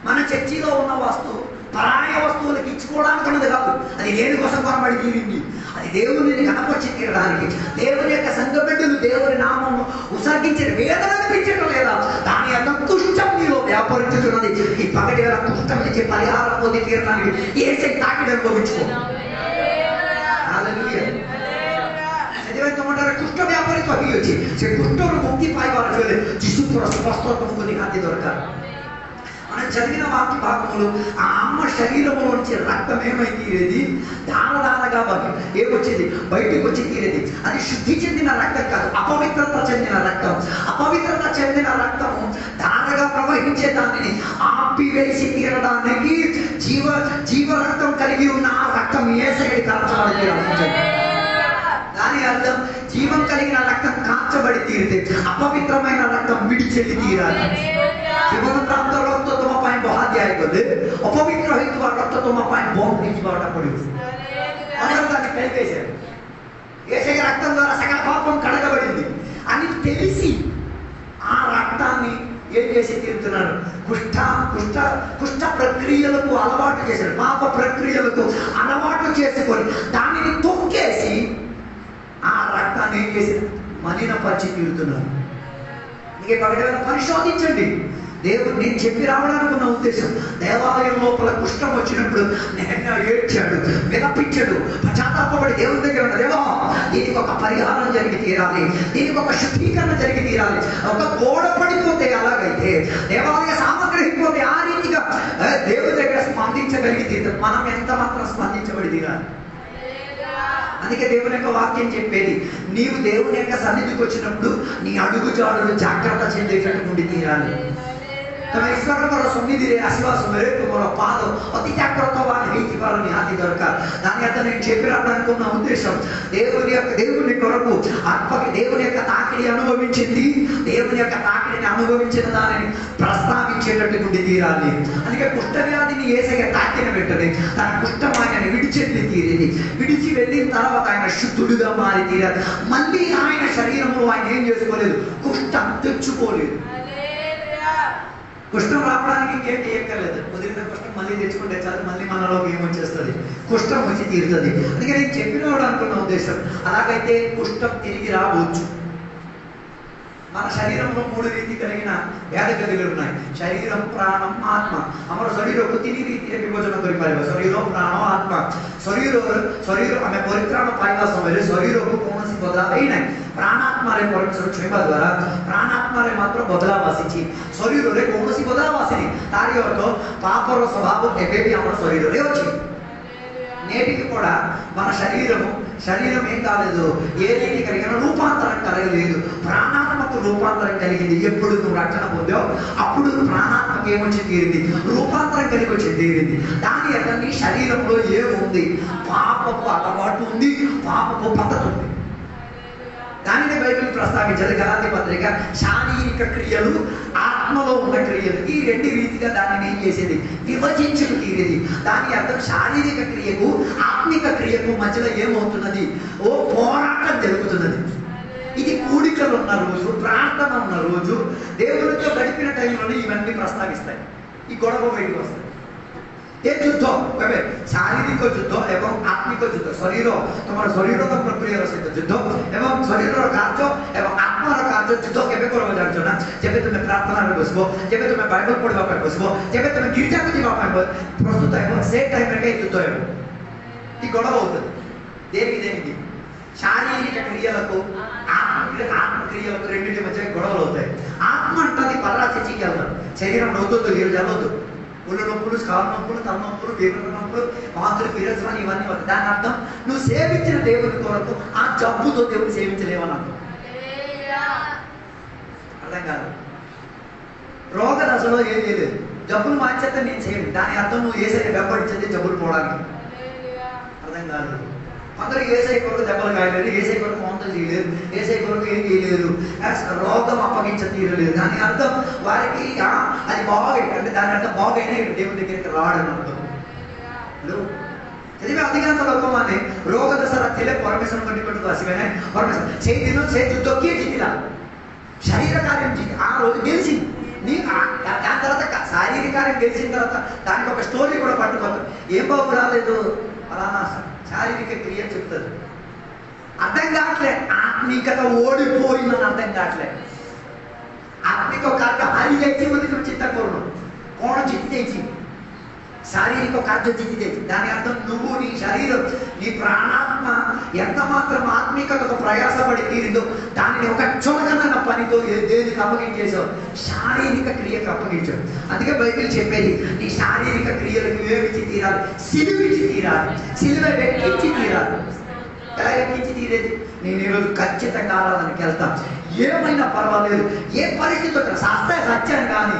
మన చర్చిలో ఉన్న వస్తువు పరాయ వస్తువులకు ఇచ్చుకోవడానికి ఉన్నది కాదు. అది దేని కోసం కొనబడి తీరింది. అది దేవుని కనపరిచి తీరడానికి, దేవుని యొక్క సంఘ బిడ్డలు దేవుని నామము ఉసర్గించిన వేదన అనిపించడం లేదా దాని అర్థం కుష్టం నీలో వ్యాపరించుతున్నది. ఈ పగటి వేళ కుష్టం నుంచి పరిహారం పొంది తీరడానికి ఏసై తాకిడి అనుభవించుకో. কুষ্ঠ ব্যাপারিত হয়েছে সে কুষ্ঠর মুক্তি পাইবার ফলে যিশু পুরো স্পষ্ট তোমাকে দেখাতে দরকার. మనం చదివిన వాక్య భాగములు ఆ అమ్మ శరీరంలో నుంచి రక్తం ఏమై తీరేది దానదానగా ఏమొచ్చేది బయటకు వచ్చి తీరేది. అది శుద్ధి చెందిన రక్తం కాదు, అపవిత్రత చెందిన రక్తం. అపవిత్రత చెందిన రక్తము దానగా ప్రవహించే దానిని ఆపివేసి తీరడానికి జీవ రక్తం కలిగి ఉన్న ఆ రక్తం యేసయ్యకి కాల్చబడి దాని అర్థం జీవం కలిగిన రక్తం కాల్చబడి తీరితే అపవిత్రమైన రక్తం విడిచెల్లి తీరాలి. জীবন প্রাপ্ত রক্ত তোমার পায়ে বহা দিয়া গেলে অপবিত্র হইবা রক্ত তোমার পায়ে বন্ধ দিবাটা পড়িবে. అందరిదాన్ని కలిపేశారు. యేసయ్య రక్తం ద్వారా సకల పాపం కడగబడింది అని తెలిసి ఆ రక్తాన్ని ఏం చేసి తీరుతున్నారు? కుష్ఠ ప్రక్రియలకు అలవాటు చేశారు. పాప ప్రక్రియలకు అలవాటు చేసుకొని దానిని తొక్కేసి ఆ రక్తాన్ని ఏం చేసి మలినపరిచి తీరుతున్నారు. ఇంకే పగటివేళ పరిశోధించండి. దేవుడు నేను చెప్పి రావడానికి ఉన్న ఉద్దేశం, దేవాలయం లోపల కుష్ఠం వచ్చినప్పుడు నేను ఏడ్చాడు, విలపించాడు, పశ్చాత్తాపడి దేవుని దగ్గర ఉన్న దేవా దీనికి ఒక పరిహారం జరిగి తీరాలి, దీనికి ఒక శుద్ధీకరణ జరిగి తీరాలి. ఒక గోడ పడిపోతే అలాగైతే దేవాలయ సామగ్రి పోతే ఆ రీతిగా దేవుని దగ్గర స్పందించగలిగి తీరాలి. మనం ఎంత మాత్రం స్పందించబడి తీరాలి. అందుకే దేవుని యొక్క వాక్యం చెప్పేది, నీవు దేవుని యొక్క సన్నిధికి వచ్చినప్పుడు నీ అడుగు జాడులు జాగ్రత్త చెందేటట్టు ఉండి తీరాలి. ତମେ ଈଶ୍ୱରଙ୍କର ସନ୍ନିଧିରେ ଆସିବା ସମୟରେ ତୁମର ପାଦ ଅତି ଜାଗ୍ରତବାନ ହେଇଥିବାର ନିହାତି ଦରକାର. దాని అర్థం నేను చెప్పి రావడానికి ఉన్న ఉద్దేశం, దేవుని కొరకు ఆత్మకి దేవుని యొక్క తాకిడి అనుభవించింది, దేవుని యొక్క తాకిడిని అనుభవించిన దానిని ప్రస్తావించేటట్టు ఉండి తీరాలి. అందుకే కుష్ఠవ్యాధిని యేసయ్య తాకిన వెంటనే తన కుష్ఠం ఆయన విడిచెల్లి తీరేది. విడిచి వెళ్ళిన తర్వాత ఆయన శుద్ధుడుగా మారి తీరాలి. మళ్ళీ ఆయన శరీరంలో ఆయన ఏం చేసుకోలేదు, కుష్ఠం తెచ్చుకోలేదు. కుష్ఠం రావడానికి ఇంకేం చేయక్కర్లేదు. కుదిరిన కుష్ఠం మళ్ళీ తెచ్చుకుంటే చాలు, మళ్ళీ మనలోకి ఏమొచ్చేస్తుంది, కుష్ఠం వచ్చి తీరుతుంది. అందుకే నేను చెప్పినవాడు అనుకున్న ఉద్దేశం, అలాగైతే కుష్ఠం తిరిగి రావచ్చు. మన శరీరంలో 3 ರೀತಿ కలిగిన వ్యాధిగతులు ఉన్నాయి: శరీరం, ప్రాణం, ఆత్మ. ଆମର ଶରୀରକୁ 3 ରୀତିରେ ବିଭଜନ କରିପାରିବା: ଶରୀର, ପ୍ରାଣ, ଆତ୍ମା. ଶରୀର ଆମେ ପରିତ୍ରାଣ ପାଇବା ସମୟରେ ଶରୀରକୁ କୌଣସି ବଦଳାବ ହେଇନାହିଁ. ପ୍ରାଣାତ୍ମାରେ ପରମେଶ୍ୱର ଛୁଇଁବା ଦ୍ୱାରା ପ୍ରାଣାତ୍ମାରେ ମାତ୍ର ବଦଳାବ ଆସିଛି, ଶରୀରରେ କୌଣସି ବଦଳାବ ଆସିନି. ତାରି ଅର୍ଥ ପାପର ସ୍ୱଭାବ ଏବେ ବି ଆମର ଶରୀରରେ ଅଛି. నేటికి కూడా మన శరీరం ఏం కాలేదు, ఏ రీతి కలిగిన రూపాంతరం కలగలేదు. ప్రాణాత్మకు రూపాంతరం కలిగింది. ఎప్పుడు నువ్వు రక్షణ పొందావు అప్పుడు ప్రాణాత్మకు ఏమొచ్చి తీరింది, రూపాంతరం కలిగి వచ్చి తీరింది. దాని అర్థం నీ శరీరంలో ఏముంది, పాపపు అలవాటు ఉంది, పాపపు పద్ధతి ఉంది. దానిని బైబిల్ ప్రస్తావించదు. గలాతీ పత్రిక శారీరక క్రియలు, ఆత్మలో ఉన్న క్రియలు, ఈ 2 రీతిగా దానిని ఏం చేసేది, విభజించుకు తీరేది. దాని అర్థం శారీరక క్రియకు ఆత్మిక క్రియకు మధ్యలో ఏమవుతున్నది, ఓ పోరాటం జరుగుతున్నది. ఇది కూడికలు ఉన్న రోజు, ప్రార్థన ఉన్న రోజు, దేవుడితో గడిపిన టైంలోనే ఇవన్నీ ప్రస్తావిస్తాయి. ఈ గొడవ బయటకు వస్తాయి. ଏ ଯୁଦ୍ଧ କେବେ ଶାରୀରିକ ଯୁଦ୍ଧ ଏବଂ ଆତ୍ମିକ ଯୁଦ୍ଧ, ତମର ଶରୀରର ପ୍ରକ୍ରିୟାର ସହିତ ଯୁଦ୍ଧ ଏବଂ ଶରୀରର କାର୍ଯ୍ୟ ଏବଂ ଆତ୍ମାର କାର୍ଯ୍ୟ ଯୁଦ୍ଧ କେବେ କରିବ ଜାଣିଛ ନା? ଯେବେ ତୁମେ ପ୍ରାର୍ଥନାରେ ବସିବ, ଯେବେ ତୁମେ ବାଇବଲ ପଢିବା ପାଇଁ ବସିବ, ଯେବେ ତୁମେ ଗିର୍ଜାକୁ ଯିବା ପାଇଁ ପ୍ରସ୍ତୁତ ହେବ, ସେ ଟାଇମରେ ଯୁଦ୍ଧ ହେବ. ఈ గొడవ అవుతుంది. దేనికి శారీరక క్రియలకు ఆత్మ క్రియలకు రెండింటి మధ్య గొడవలు అవుతాయి. ఆత్మ అంటది పల్లా చర్చికి వెళ్తాం, శరీరం నవ్వుతుందో ఈరోజు వెళ్ళొద్దు. ఒళ్ళు నొప్పులు, కాలు నొప్పులు, తలనొప్పులు, వేరుల నొప్పులు, వాంతులు, విరచన ఇవన్నీ వస్తాయి. దాని అర్థం నువ్వు సేవించిన దేవుని కొరకు ఆ జబ్బుతో దేవుని సేవించలేవని అర్థం. అర్థం కాదు. రోగ దశలో ఏం చేయలేదు, జబ్బులు మార్చేస్తే నేను చేయను. దాని అర్థం నువ్వు ఏసై వెంబడించేది జబ్బులు పోవడానికి. అర్థం కాదు. కొందరు ఏసై కొరకు దెబ్బలు కాయలేరు, ఏసై కొరకు మౌంతం చేయలేరు, ఏసై కొరకు ఏం చేయలేరు, రోగం అప్పగించ తీరలేదు. దాని అర్థం వారికి అది బాగైతే అంటే దాని అర్థం బాగైనా దేవుని దగ్గరికి రావడం అర్థం. यदि मैं अधिकांश लोगों माने रोग दशरा तेले परमेश्वर को निकट को आसी मैंने परमेश्वर छे दिनों से युद्ध किए जीतिला शरीर कार्य जीत आ रोज गेलिसी नी దాని తర్వాత శారీరక కార్యం గెలిచిన తర్వాత దానికి ఒక స్టోరీ కూడా పట్టుకోవాలి. ఏం బాబు రాలేదు అలానా శారీరక క్రియ చెప్తుంది. అర్థం కావట్లే. ఆత్మీకత ఓడిపోయిందని అర్థం కావట్లే. ఆత్మిక కార్య హాయి చేసి వదిలి చిత్త కోరు కోణ జిత్తేసి శారీరక కార్యం జిత్తేసి దాని అర్థం నువ్వు నీ శరీరం నీ ప్రాణాత్మ ఎంత మాత్రం ఆత్మీకతకు ప్రయాసపడి తీరిందో దానిని ఒక చులకనైన పనితో దేనికి అప్పగించేసావు? శారీరక క్రియకు అప్పగించావు. అందుకే బైబిల్ చెప్పేది నీ శారీరక క్రియలకు ఏమిచ్చి తీరాలి? సిలువిచ్చి తీరాలి, సిలువ ఎక్కించి తీరాలి. ఎలా ఎక్కించి తీరేది? నేను ఈరోజు ఖచ్చితంగా ఆరాధనకి వెళ్తాను, ఏమైనా పర్వాలేదు, ఏ పరిస్థితి వచ్చినా సత్యం కానీ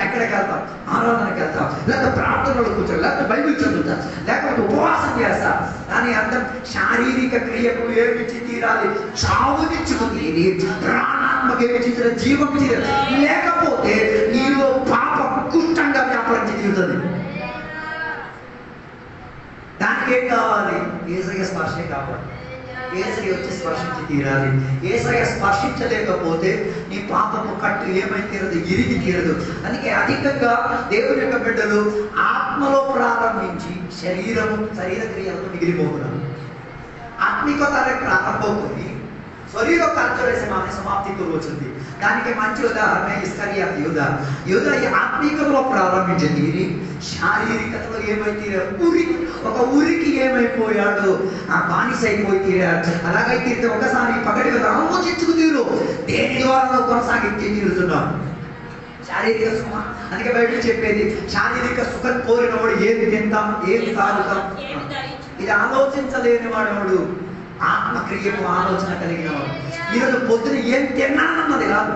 ఎక్కడికి వెళ్తాం? ఆరాధనకి వెళ్తాం, లేకపోతే ప్రార్థనలో కూర్చోం, లేకపోతే బైబిల్ చదువుతాం, లేకపోతే ఉపవాసం చేస్తాం. దాని అర్థం శారీరక క్రియకు ఏమిచ్చి తీరాలి? చావునిచ్చుకు తీరి ప్రాణాత్మక ఏమిచ్చి తీరాలి? జీవం తీరాలి. లేకపోతే నీలో పాపం కుష్టంగా వ్యాపారం తీరుతుంది. దానికి ఏం కావాలి? యేసయ్య స్పర్శే కావాలి. యేసయ్య వచ్చి స్పర్శించి తీరాలి. యేసయ్య స్పర్శించలేకపోతే నీ పాపము కట్టు ఏమై తీరదు? ఇరిగి తీరదు. అందుకే అధికంగా దేవుని యొక్క బిడ్డలు ఆత్మలో ప్రారంభించి శరీర క్రియలతో మిగిలిపోతున్నారు. ఆత్మికతనే ప్రారంభమవుతుంది, శరీర కార్యక్రమ సమాప్తికి వచ్చింది. దానికి మంచి ఉదాహరణ ఇస్కరియోతు యూదా ఆత్మీకతలో ప్రారంభించింది, శారీరకతలో ఏమైతే ఒక ఊరికి ఏమైపోయాడు? ఆ బానిస అయిపోయి తీరాడు. అలాగైతే ఒకసారి పగటిగా ఆలోచించుకు తీరు దేని ద్వారా కొనసాగించి తీరుతున్నాం శారీరక సుఖం. అందుకే బయట చెప్పేది శారీరక సుఖం కోరినవాడు ఏది తింటాం, ఏది తాగుతాం, ఇది ఆలోచించలేని వాడు ఆత్మక్రియకు ఆలోచన కలిగిన వాడు. ఈరోజు పొద్దున ఏం తిన్నానన్నది కాదు,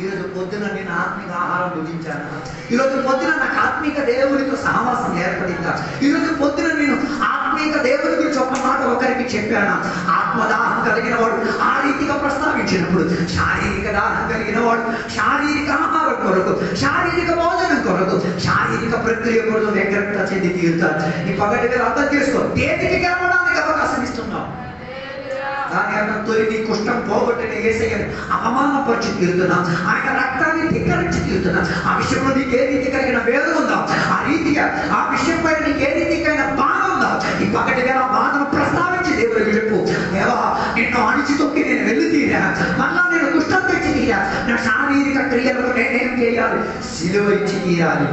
ఈరోజు పొద్దున నేను ఆత్మిక ఆహారం భుజించాను, ఈరోజు పొద్దున నాకు ఆత్మిక దేవునితో సహవాసం ఏర్పడిందా, ఈరోజు పొద్దున నేను ఆత్మిక దేవుని గురించి ఒక మాట ఒకరికి చెప్పాను. ఆత్మదాహం కలిగిన వాడు ఆ రీతిగా ప్రస్తావించినప్పుడు శారీరక దాహం కలిగిన వాడు శారీరక ఆహారం కొరకు, శారీరక భోజనం కొరకు, శారీరక ప్రక్రియ కొరకు వ్యగ్రత చెంది తీరుతాడు. ఈ పగటి మీద అర్థం చేసుకో, దేనికి గెలవడానికి అవకాశం ఇస్తున్నావు? దాని అర్థం తొలి నీ కుష్టం పోగొట్టిన యేసయ్యను అవమానపరిచి తీరుతున్నాం, ఆయన రక్తాన్ని ధిక్కరించి తీరుతున్నాం. ఆ విషయంలో నీకు ఏ రీతి కలిగిన వేదన ఉందా, ఆ రీతిగా ఆ విషయం పైన నీకు ఏ రీతికైనా బాధ ఉందా, ఈ పగటి వేళ బాధను ప్రస్తావించి దేవుడికి చెప్పు. దేవా, నిన్ను అణిచి తొక్కి నేను వెళ్ళి తీరా, మళ్ళా నేను కుష్టం తెచ్చి తీరా, నా శారీరక క్రియలకు నేనేం చేయాలి? సిలువ ఇచ్చి తీరాలి.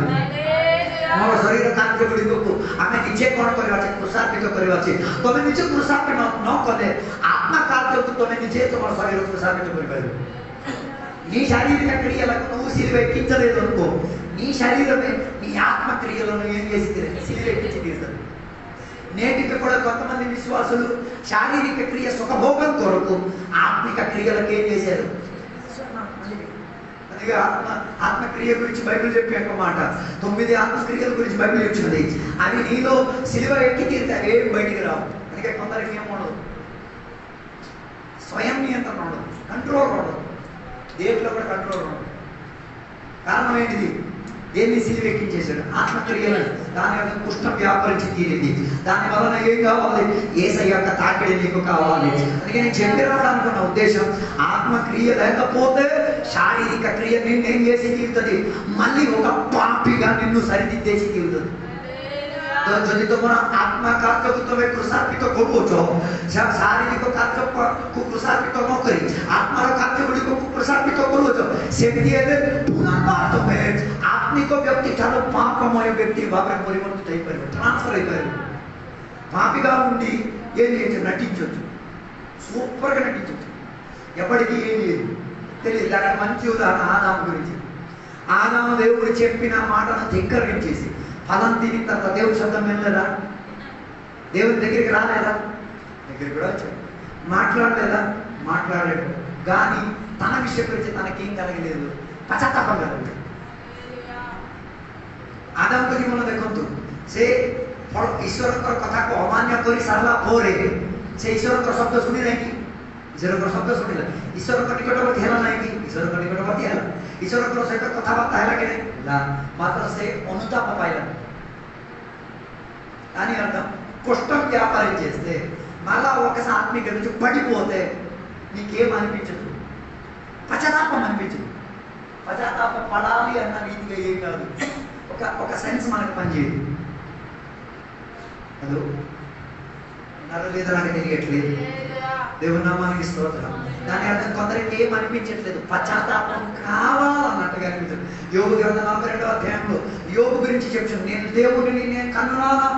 ମୋର ଶରୀର କାର୍ଯ୍ୟ ଗୁଡ଼ିକକୁ ଆମେ ନିଜେ କ'ଣ କରିବା? କୃଷାର୍ପିତ କରିବା ଅଛି. ତମେ ନିଜେ କୃଷାର୍ପିତ ନ କଲେ ଆତ୍ମା କାର୍ଯ୍ୟକୁ ତମେ ନିଜେ ତମର ଶରୀର କୃଷାର୍ପିତ କରିପାରିବ. నీ శారీరక క్రియలకు నువ్వు సిలువ ఎక్కించలేదు అనుకో, నీ శరీరమే నీ ఆత్మ క్రియలను ఏం చేసి సిలువ ఎక్కించి తీరుతుంది. నేటికి కూడా కొంతమంది విశ్వాసులు శారీరక క్రియ సుఖభోగం కొరకు ఆత్మిక క్రియలకు ఏం చేశారు? ఆత్మక్రియ గురించి బైబిల్ చెప్పే ఒక మాట, 9 ఆత్మక్రియల గురించి బైబిల్ చెప్తున్నది. అవి నీలో సిలువ ఎక్కి తీరితే ఏం బయటికి రావు. అందుకే కొందరికి ఏమఉండదు, స్వయం నియంత్రణ ఉండదు, కంట్రోల్ ఉండదు, దేంట్లో కూడా కంట్రోల్ ఉండదు. కారణం ఏంటిది? దేన్ని సిలువ ఎక్కించేశాడు? ఆత్మక్రియలను. దాని యొక్క కుష్టం వ్యాపరించి తీరింది. దాని వలన ఏం కావాలి? యేసయ్య యొక్క తాకిడి నీకు కావాలి. అందుకే నేను చెప్పి రావడానుకున్న ఉద్దేశం, ఆత్మక్రియ లేకపోతే శారీరక క్రియ నిన్ను ఏం చేసి తీరుతుంది? మళ్ళీ ఒక పాపిగా నిన్ను సరిదిద్దేసి తీరుతుంది. ଯଦି ତୁମର ଆତ୍ମା କାର୍ଯ୍ୟକୁ ତୁମେ କୃଷାର୍ପିତ କରୁଛ, ଶାରୀରିକ କାର୍ଯ୍ୟକୁ କୃଷାର୍ପିତ ନ କରି ଆତ୍ମାର କାର୍ଯ୍ୟ ଗୁଡ଼ିକୁ କୃଷାର୍ପିତ କରୁଛ, ସେମିତି ହେଲେ ପୁନର୍ବାର ତୁମେ ଆତ୍ମିକ ବ୍ୟକ୍ତି ଠାରୁ ପାପମୟ ବ୍ୟକ୍ତି ଭାବରେ ପରିବର୍ତ୍ତିତ ହେଇପାରିବ, ଟ୍ରାନ୍ସଫର ହେଇପାରିବ. పాపిగా ఉండి ఏం చేయొచ్చు? నటించవచ్చు, సూపర్గా నటించవచ్చు, ఎప్పటికీ ఏం లేదు తెలియదు. దానికి మంచి ఉదాహరణ ఆదాము గురించి. ఆదాము దేవుడు చెప్పిన మాటను ధిక్కరించేసి ఫలం తిని తర్వాత దేవుడి శబ్దం వెళ్ళలేదా? దేవుని దగ్గరికి రాలేదా? దగ్గరికి కూడా వచ్చాడు. మాట్లాడలేదా? మాట్లాడాడు. కానీ తన విషయం గురించి తనకేం కలగలేదు, పశ్చాత్తాపం కలగలేదు. ଆଦାମଙ୍କ ଜୀବନ ଦେଖନ୍ତୁ, ସେ ଈଶ୍ୱରଙ୍କର କଥାକୁ ଅମାନ୍ୟ କରି ସାରିଲା ପରେ ସେ ଈଶ୍ୱରଙ୍କର ଶବ୍ଦ ଶୁଣିଲେ କି? ଈଶ୍ୱରଙ୍କର ଶବ୍ଦ ଶୁଣିଲା, ଈଶ୍ୱରଙ୍କ ନିକଟବର୍ତ୍ତୀ ହେଲା ନାହିଁ କି? ଈଶ୍ୱରଙ୍କ ନିକଟବର୍ତ୍ତୀ ହେଲା, ଈଶ୍ୱରଙ୍କ ସହିତ కథాబార్త ହେଲା କି ନାହିଁ? ନା, మాత్ర ସେ ଅନୁତାପ ପାଇଲା. దాని అర్థం కష్టం వ్యాపారం చేస్తే మళ్ళా ఒకసారి ఆత్మీయ నుంచి పడిపోతే నీకేం అనిపించదు, పశ్చాత్తాపం అనిపించదు. పశ్చాత్తాప పడాలి అన్న రీతిగా ఏం కాదు, ఒక సెన్స్ మనకు పనిచేయదు. అదో నరలేదో నాకు తెలియట్లేదు. దేవుని నామానికి స్తోత్రం. దాని అర్థం కొందరికి ఏం అనిపించట్లేదు, పశ్చాత్తాపం కావాలన్నట్టుగా అనిపించదు. యోబు గ్రంథం 42వ అధ్యాయంలో యోబు గురించి చెప్తాను, నేను దేవుడిని నేను కన్నులారా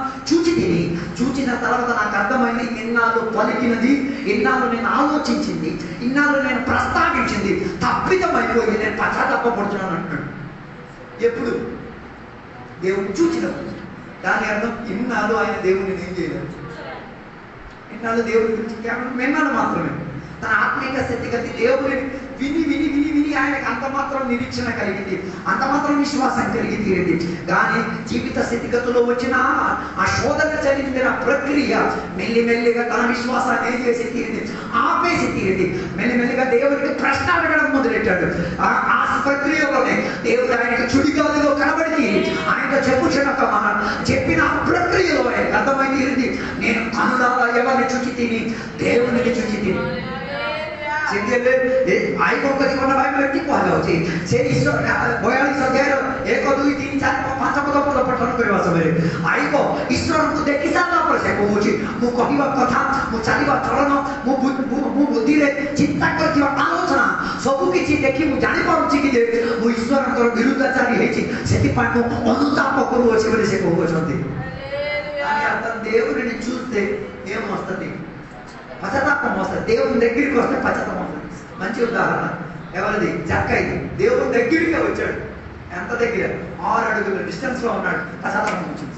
చూచిన తర్వాత నాకు అర్థమైంది, ఇన్నాళ్ళు పలికినది, ఇన్నాళ్ళు నేను ఆలోచించింది, ఇన్నాళ్ళు నేను ప్రస్తావించింది తప్పిదమైపోయింది, నేను పశ్చాత్తాపడుతున్నాను అంటున్నాడు. ఎప్పుడు? దేవుని చూచినప్పుడు. దాని అర్థం ఇన్నాళ్ళు ఆయన దేవుడిని ఏం చేయలేదు, ఇన్నాళ్ళు దేవుడి గురించి కేవలం విన్నాడు మాత్రమే. తన ఆత్మీయ స్థితిగతి దేవుడిని విని విని విని విని ఆయనకు అంత మాత్రం నిరీక్షణ కలిగింది, అంత మాత్రం విశ్వాసం కలిగి తీరింది. కానీ జీవిత స్థితిగతుల్లో వచ్చిన ఆ శోధన చెందిన ప్రక్రియ మెల్లిమెల్లిగా తన విశ్వాసాన్ని ఏం చేసి తీరింది, ఆపేసి తీరింది. మెల్లిమెల్లిగా దేవుడికి ప్రశ్న అడగడం మొదలెట్టాడు. ఆ ప్రక్రియలోనే దేవుడు ఆయనకు చుడిగాలిలో కనబడి ఆయనతో చెప్పిన ప్రక్రియలో ఆయనకు అర్థమై తీరింది, నేను కనులారా ఎవరిని చూచి తిని దేవుడిని చూచి తిని. ଆଇବ ଜୀବନ ବାଇବେଲ ଏଠି କୁହାଯାଉଛି, ସେ 42 ଅଧ୍ୟାୟର 1 2 3 4 5 ପଦ ପଠନ କରିବା ସମୟରେ ଆଇବ ଈଶ୍ୱରଙ୍କୁ ଦେଖି ସାରିଲା ପରେ ସେ କହୁଛି, ମୁଁ କହିବା କଥା, ମୁଁ ଚାଲିବା ଚଳନ, ମୁଁ ବୁଦ୍ଧିରେ ଚିନ୍ତା କରିଥିବା ଆଲୋଚନା ସବୁ କିଛି ଦେଖି ମୁଁ ଜାଣିପାରୁଛି କି ଯେ ମୁଁ ଈଶ୍ୱରଙ୍କର ବିରୁଦ୍ଧାଚାରୀ ହେଇଛି, ସେଥିପାଇଁ ମୁଁ ଅନୁତାପ କରୁଅଛି ବୋଲି ସେ କହୁଅଛନ୍ତି. దేవుడిని చూస్తే ఏం వస్తుంది? పశ్చాత్తాపం వస్తుంది. దేవుని దగ్గరికి వస్తే పశ్చాత్తాపం వస్తుంది. మంచి ఉదాహరణ ఎవరిది? జక్కయ్యది. దేవుని దగ్గరికి వచ్చాడు, ఎంత దగ్గర? 6 అడుగుల డిస్టెన్స్ లో ఉన్నాడు, పశ్చాత్తాపం వచ్చింది.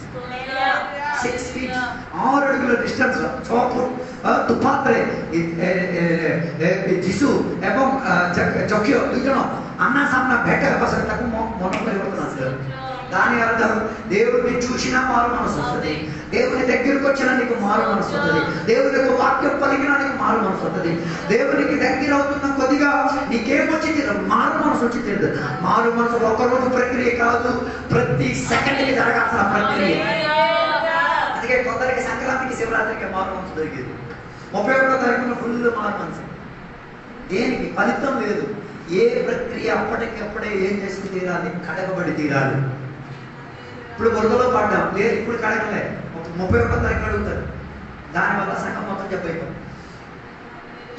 6 feet, 6 అడుగుల డిస్టెన్స్ లో చోపు ତୁଫାତରେ ଯୀଶୁ ଏବଂ ଯକ୍ଷ ଦୁଇ ଜଣ ଆମ୍ନା ସାମ୍ନା ଭେଟ ହେବା ସହିତ ତାକୁ ମନ ପରିବର୍ତ୍ତନ ଆସିଲା. దాని అర్థం దేవుడిని చూసినా మారు మనసు వస్తుంది, దేవుని దగ్గరకు వచ్చినా నీకు మారు మనసు వస్తుంది, దేవునికి వాక్యం పలికినా నీకు మారు మనసు వస్తుంది. దేవునికి దగ్గర అవుతున్న కొద్దిగా నీకేమొచ్చి మారు మనసు వచ్చి తెలియదు. మారు మనసు ఒకరోజు ప్రక్రియ కాదు, ప్రతి సెకండ్కి జరగాల్సిన ప్రక్రియ. అందుకే కొందరికి సంక్రాంతికి శివరాత్రికి మారు మనసు దొరికేది, 31వ తారీఖున ఫుల్ మారు మనసు. దేనికి ఫలితం లేదు. ఏ ప్రక్రియ అప్పటికప్పుడే ఏం చేసి తీరాలి? కడగబడి తీరాలి. ఇప్పుడు బురదలో పడ్డాం లేదు, ఇప్పుడు కడగలే, 31వ తారీఖు అడుగుతారు, దానివల్ల సగం మొత్తం చెప్పైపోయి.